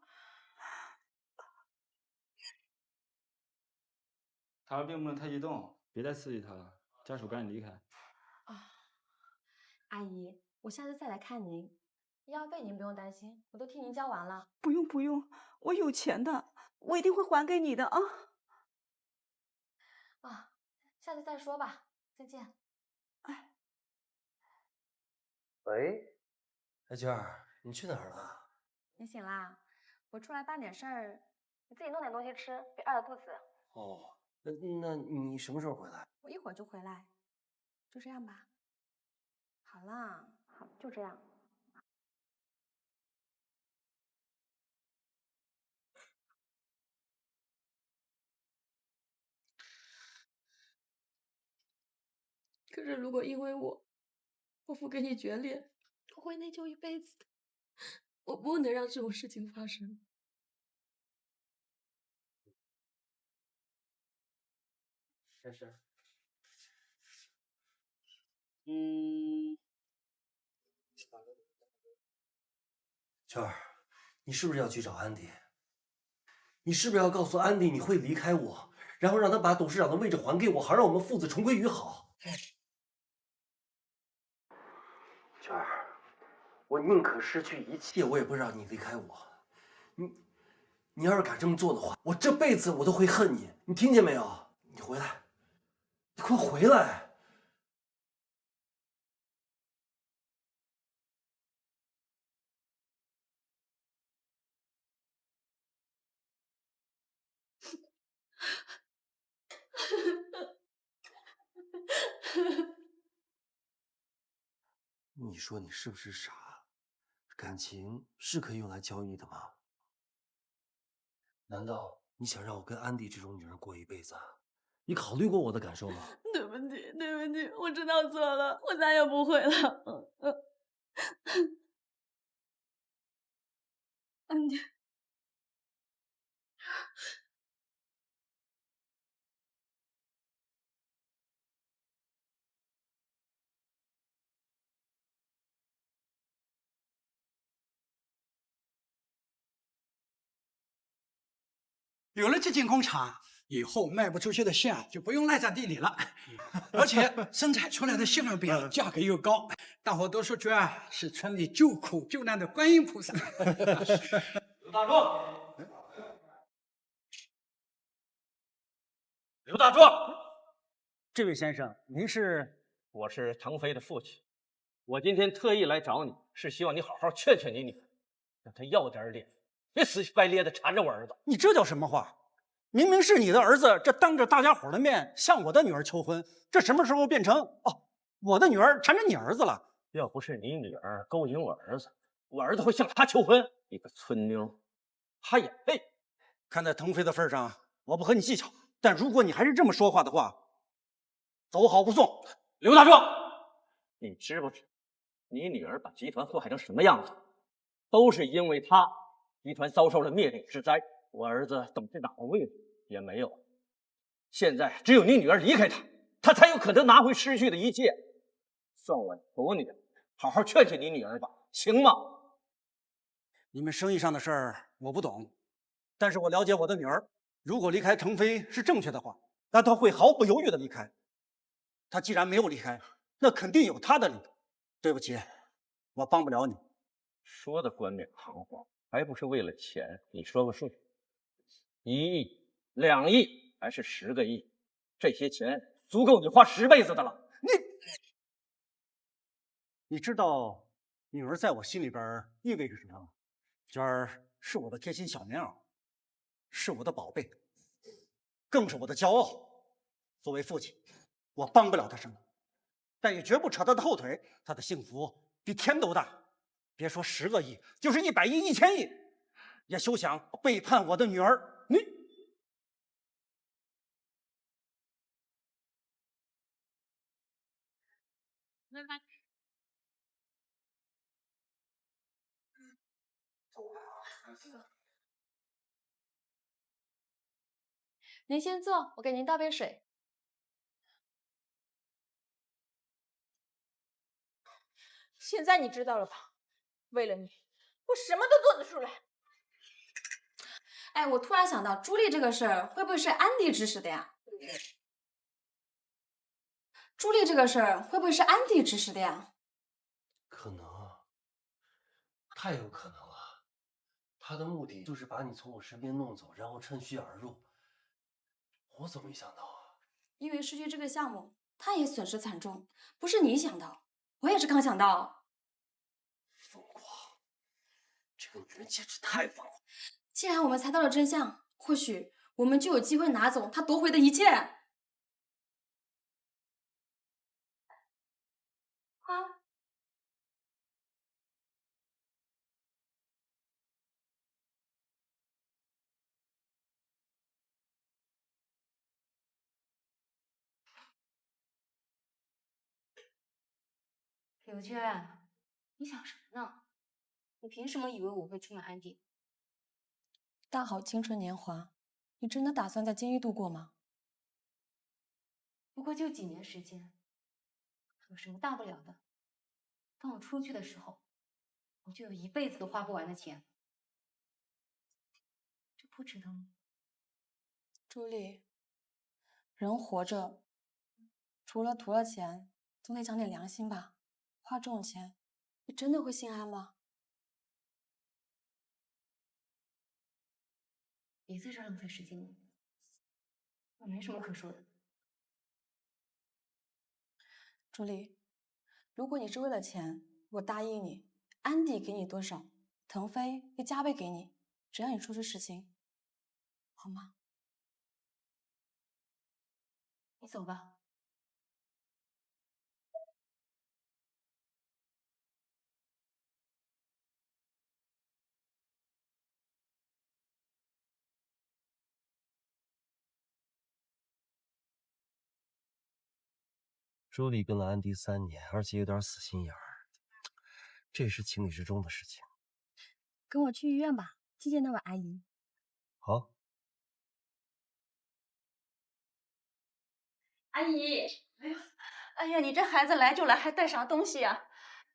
他儿并不能太激动，别再刺激他了，家属赶紧离开。阿姨，我下次再来看您，医药费您不用担心，我都替您交完了。不用不用，我有钱的，我一定会还给你的啊！下次再说吧，再见。喂，哎娟儿，你去哪儿了？你醒啦？我出来办点事儿，你自己弄点东西吃，别饿了肚子。哦，那你什么时候回来？我一会儿就回来，就这样吧。好啦，好，就这样。可是如果因为我夫跟你决裂，我会内疚一辈子的。我不能让这种事情发生。珊珊，娟儿，你是不是要去找安迪？你是不是要告诉安迪你会离开我，然后让他把董事长的位置还给我，好让我们父子重归于好？娟儿，我宁可失去一切，我也不让你离开我。你要是敢这么做的话，我这辈子我都会恨你。你听见没有？你回来，你快回来！你说你是不是傻？感情是可以用来交易的吗？难道你想让我跟安迪这种女人过一辈子？你考虑过我的感受吗？对不起，对不起，我知道错了，我再也不会了。安迪。有了这间工厂，以后卖不出去的线就不用赖在地里了，而且生产出来的馅饼价格又高，大伙都说娟儿是村里救苦救难的观音菩萨。刘大壮，刘大壮，这位先生，您是？我是腾飞的父亲，我今天特意来找你，是希望你好好劝劝你女儿，让她要点脸，别死乞白咧的缠着我儿子。你这叫什么话？明明是你的儿子，这当着大家伙的面向我的女儿求婚，这什么时候变成我的女儿缠着你儿子了？要不是你女儿勾引我儿子，我儿子会向她求婚？一个村妞，哈眼泪。看在腾飞的份上，我不和你计较。但如果你还是这么说话的话，走好不送。刘大壮，你知不知你女儿把集团祸害成什么样子？都是因为她，集团遭受了灭顶之灾。我儿子董事长的位置也没有。现在只有你女儿离开他，他才有可能拿回失去的一切。算我求你，好好劝劝你女儿吧，行吗？你们生意上的事儿我不懂，但是我了解我的女儿，如果离开程飞是正确的话，那她会毫不犹豫的离开。她既然没有离开，那肯定有她的理由。对不起，我帮不了你。说的冠冕堂皇，还不是为了钱？你说个数，1亿、2亿还是10个亿？这些钱足够你花10辈子的了。你知道女儿在我心里边意味着什么吗？娟儿是我的贴心小棉袄，是我的宝贝，更是我的骄傲。作为父亲，我帮不了她什么，但也绝不扯她的后腿。她的幸福比天都大，别说10个亿，就是100亿、1000亿，也休想背叛我的女儿。你。拜拜。您先坐，我给您倒杯水。现在你知道了吧？为了你，我什么都做得出来。哎，我突然想到，朱莉这个事儿会不会是安迪指使的呀？朱莉这个事儿会不会是安迪指使的呀？可能，太有可能了。他的目的就是把你从我身边弄走，然后趁虚而入。我怎么没想到啊？因为失去这个项目，他也损失惨重。不是你想到，我也是刚想到。疯狂，这个女人简直太疯狂。既然我们猜到了真相，或许我们就有机会拿走他夺回的一切。啊！柳娟，你想什么呢？你凭什么以为我会出卖安迪？大好青春年华，你真的打算在监狱度过吗？不过就几年时间，有什么大不了的？当我出去的时候，我就有一辈子都花不完的钱，这不值得吗？朱莉，人活着，除了图了钱，总得讲点良心吧。花这种钱，你真的会心安吗？别在这浪费时间了，我没什么可说的。朱莉，如果你是为了钱，我答应你，安迪给你多少，腾飞会加倍给你，只要你说出实情，好吗？你走吧。朱莉跟了安迪3年，而且有点死心眼儿，这是情理之中的事情。跟我去医院吧，去见那位阿姨。好。阿姨，哎呀，你这孩子来就来，还带啥东西呀？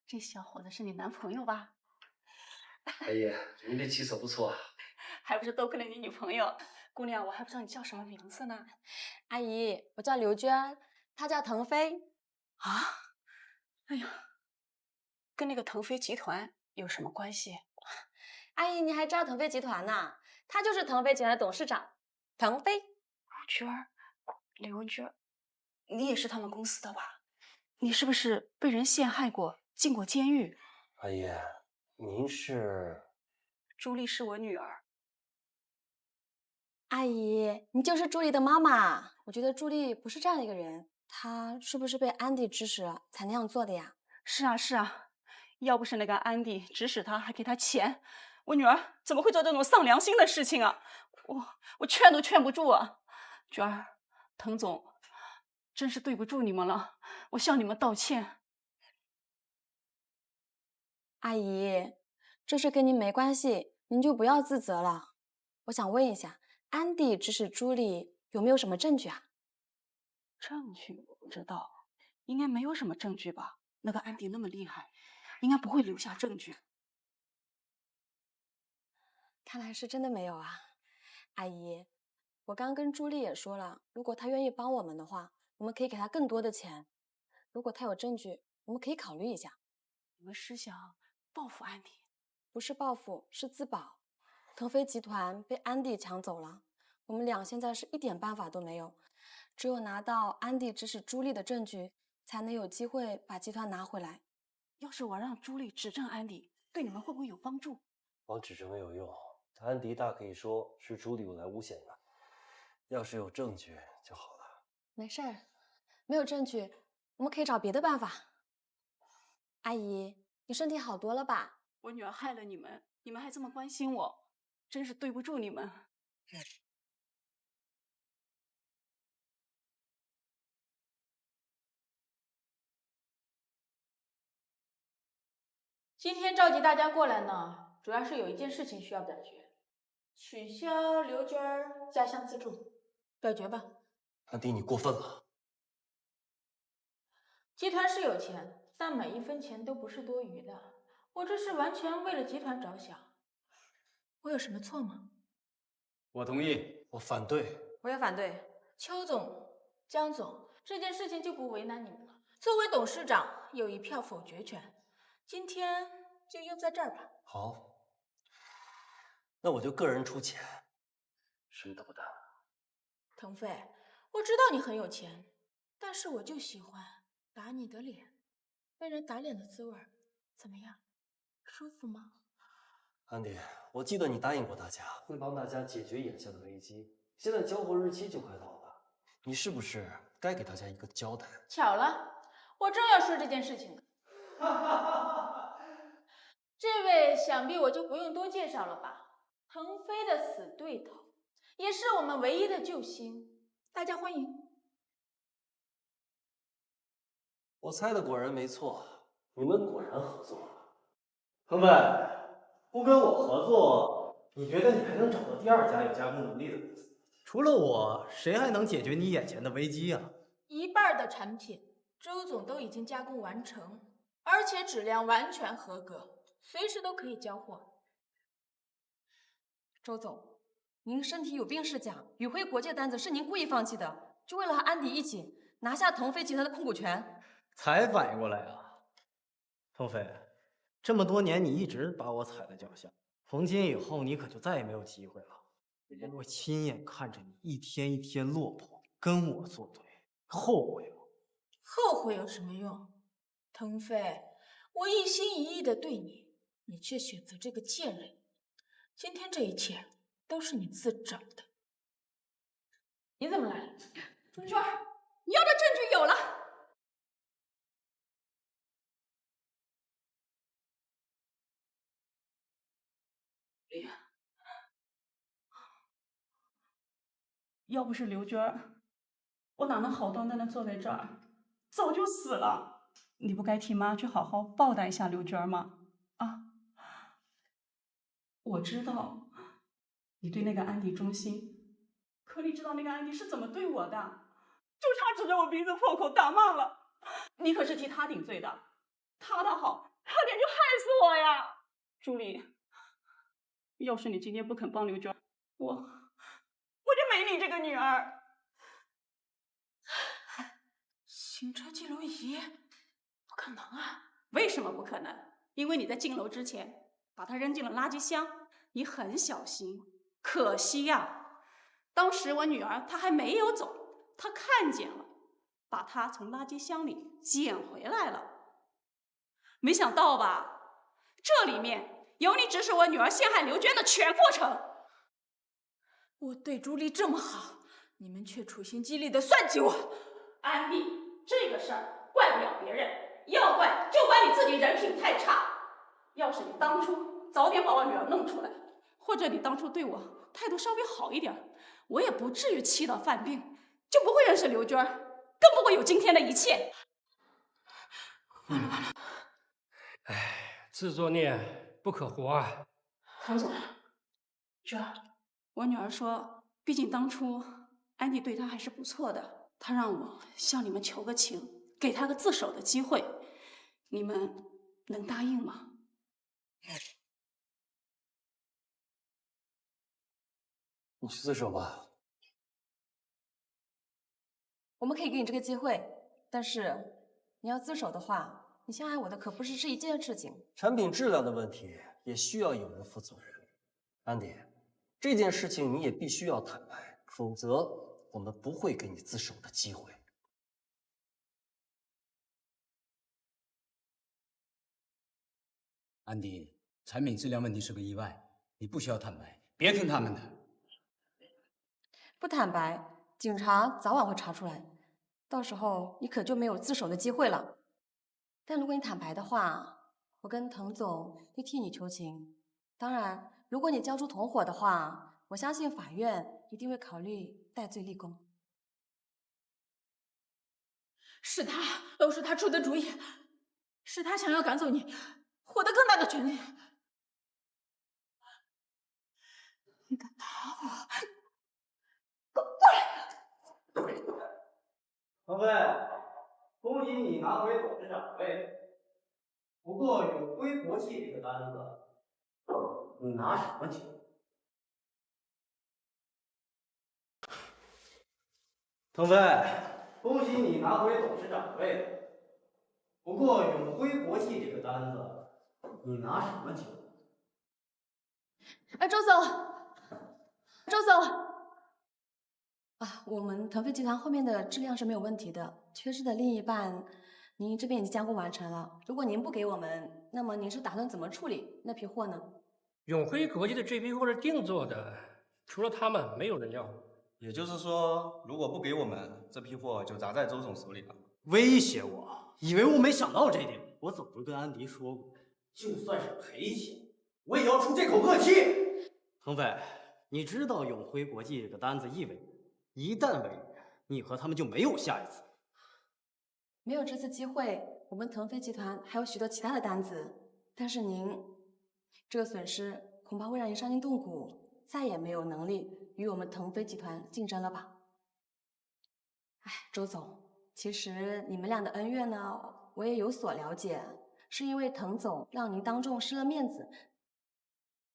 这小伙子是你男朋友吧？阿姨，您这气色不错啊。还不是多亏了你女朋友。姑娘，我还不知道你叫什么名字呢。阿姨，我叫刘娟，她叫腾飞。啊？哎呀，跟那个腾飞集团有什么关系？阿姨，你还知道腾飞集团呢？他就是腾飞集团的董事长，腾飞。娟儿，刘娟，你也是他们公司的吧？你是不是被人陷害过，进过监狱？阿姨，您是？朱莉是我女儿。阿姨，你就是朱莉的妈妈。我觉得朱莉不是这样的一个人，她是不是被安迪指使了才那样做的呀？是啊，是啊，要不是那个安迪指使她，还给她钱，我女儿怎么会做这种丧良心的事情啊？我劝都劝不住啊！娟儿，滕总，真是对不住你们了，我向你们道歉。阿姨，这事跟您没关系，您就不要自责了。我想问一下，安迪指使朱莉有没有什么证据啊？证据我不知道，应该没有什么证据吧？那个安迪那么厉害，应该不会留下证据。看来是真的没有啊，阿姨。我刚跟朱莉也说了，如果她愿意帮我们的话，我们可以给她更多的钱。如果她有证据，我们可以考虑一下。你们是想报复安迪？不是报复，是自保。腾飞集团被安迪抢走了，我们俩现在是一点办法都没有，只有拿到安迪指使朱莉的证据，才能有机会把集团拿回来。要是我让朱莉指证安迪，对你们会不会有帮助？光指证没有用，安迪大可以说是朱莉用来诬陷他。要是有证据就好了。没事儿，没有证据，我们可以找别的办法。阿姨，你身体好多了吧？我女儿害了你们，你们还这么关心我，真是对不住你们。今天召集大家过来呢，主要是有一件事情需要表决，取消刘娟儿家乡资助，表决吧。安迪，你过分了。集团是有钱，但每一分钱都不是多余的。我这是完全为了集团着想，我有什么错吗？我同意。我反对。我也反对。邱总、江总，这件事情就不为难你们了。作为董事长，有一票否决权，今天就用在这儿吧。好，那我就个人出钱，什么都不担。腾飞，我知道你很有钱，但是我就喜欢打你的脸，被人打脸的滋味，怎么样？舒服吗？安迪，我记得你答应过大家会帮大家解决眼下的危机，现在交货日期就快到了，你是不是该给大家一个交代？巧了，我正要说这件事情呢。这位想必我就不用多介绍了吧？腾飞的死对头，也是我们唯一的救星，大家欢迎。我猜的果然没错，你们果然合作了。腾飞，不跟我合作，你觉得你还能找到第二家有加工能力的公司？除了我，谁还能解决你眼前的危机啊？一半的产品，周总都已经加工完成，而且质量完全合格，随时都可以交货。周总，您身体有病是假，宇辉国际的单子是您故意放弃的，就为了和安迪一起拿下腾飞集团的控股权。才反应过来啊，腾飞，这么多年你一直把我踩在脚下，从今以后你可就再也没有机会了。我亲眼看着你一天一天落魄，跟我作对，后悔了。后悔有什么用？腾飞，我一心一意的对你，你却选择这个贱人。今天这一切都是你自找的。你怎么来了？朱娟，你要的证据有了。要不是刘娟儿，我哪能好端端的坐在这儿，早就死了。你不该替妈去好好报答一下刘娟儿吗？啊！我知道你对那个安迪忠心，可你知道那个安迪是怎么对我的？就差指着我鼻子破口大骂了。你可是替他顶罪的，他的好差点就害死我呀！朱莉，要是你今天不肯帮刘娟，我就没你这个女儿。行车记录仪，不可能啊！为什么不可能？因为你在进楼之前把它扔进了垃圾箱，你很小心。可惜呀，当时我女儿她还没有走，她看见了，把它从垃圾箱里捡回来了。没想到吧，这里面有你指使我女儿陷害刘娟的全过程。我对朱莉这么好，你们却处心积虑的算计我。安迪，这个事儿怪不了别人，要怪就怪你自己人品太差。要是你当初早点把我女儿弄出来，或者你当初对我态度稍微好一点，我也不至于气到犯病，就不会认识刘娟，更不会有今天的一切。完了完了！哎，自作孽不可活啊！唐总，娟儿，我女儿说，毕竟当初安迪对他还是不错的，他让我向你们求个情，给他个自首的机会，你们能答应吗？你去自首吧。我们可以给你这个机会，但是你要自首的话，你陷害我的可不是这一件事情。产品质量的问题也需要有人负责任。安迪，这件事情你也必须要坦白，否则我们不会给你自首的机会。安迪，产品质量问题是个意外，你不需要坦白，别听他们的。不坦白，警察早晚会查出来，到时候你可就没有自首的机会了。但如果你坦白的话，我跟滕总会替你求情。当然，如果你交出同伙的话，我相信法院一定会考虑戴罪立功。是他，都是他出的主意，是他想要赶走你，获得更大的权利。你敢打我？过来！鹏飞，恭喜你拿回董事长位。不过永辉国际这个单子，你拿什么求？腾飞，恭喜你拿回董事长位。不过永辉国际这个单子，你拿什么求？哎，周总，周总。我们腾飞集团后面的质量是没有问题的，缺失的另一半，您这边已经加工完成了。如果您不给我们，那么您是打算怎么处理那批货呢？永辉国际的这批货是定做的，除了他们，没有人要。也就是说，如果不给我们，这批货就砸在周总手里了。威胁我？以为我没想到这一点？我早就跟安迪说过，就算是赔钱，我也要出这口恶气。腾飞，你知道永辉国际这个单子意味着？一旦违约，你和他们就没有下一次。没有这次机会，我们腾飞集团还有许多其他的单子。但是您这个损失恐怕会让您伤筋动骨，再也没有能力与我们腾飞集团竞争了吧？哎，周总，其实你们俩的恩怨呢，我也有所了解，是因为滕总让您当众失了面子。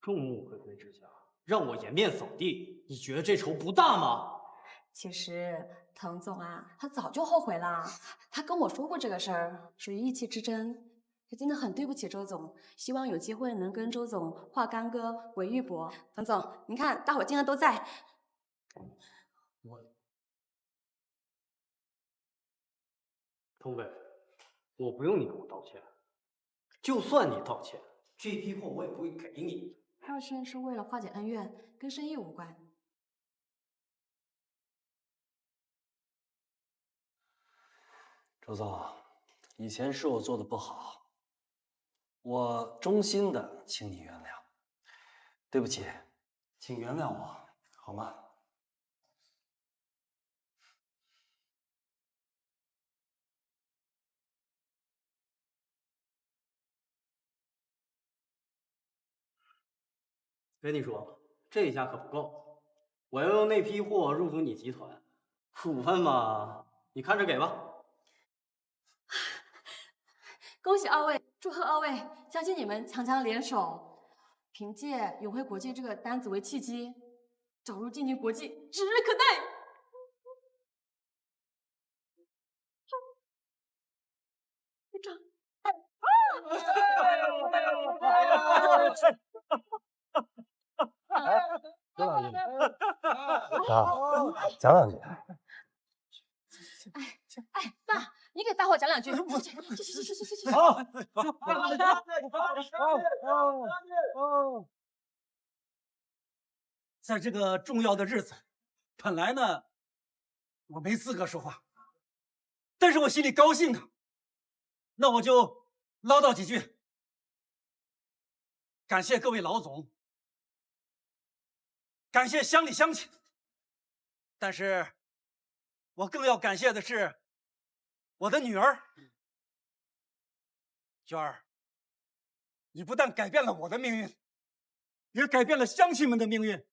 众目睽睽之下，让我颜面扫地，你觉得这仇不大吗？其实滕总啊，他早就后悔了，他跟我说过这个事儿，属于义气之争。也真的很对不起周总，希望有机会能跟周总化干戈为玉帛。滕总，您看大伙今天都在。腾飞，我不用你跟我道歉，就算你道歉，这批货我也不会给你。还有事是为了化解恩怨，跟生意无关。周总，以前是我做的不好，我衷心的请你原谅。对不起，请原谅我，好吗？跟你说，这下可不够，我要用那批货入主你集团，股份嘛，你看着给吧。恭喜二位，祝贺二位！相信你们强强联手，凭借永辉国际这个单子为契机，走入晋级国际，指日可待。队长，讲两句。哎，爸，你给大伙讲两句。好。在这个重要的日子，本来呢，我没资格说话，但是我心里高兴啊，那我就唠叨几句。感谢各位老总，感谢乡里乡亲，但是我更要感谢的是我的女儿娟儿。你不但改变了我的命运，也改变了乡亲们的命运。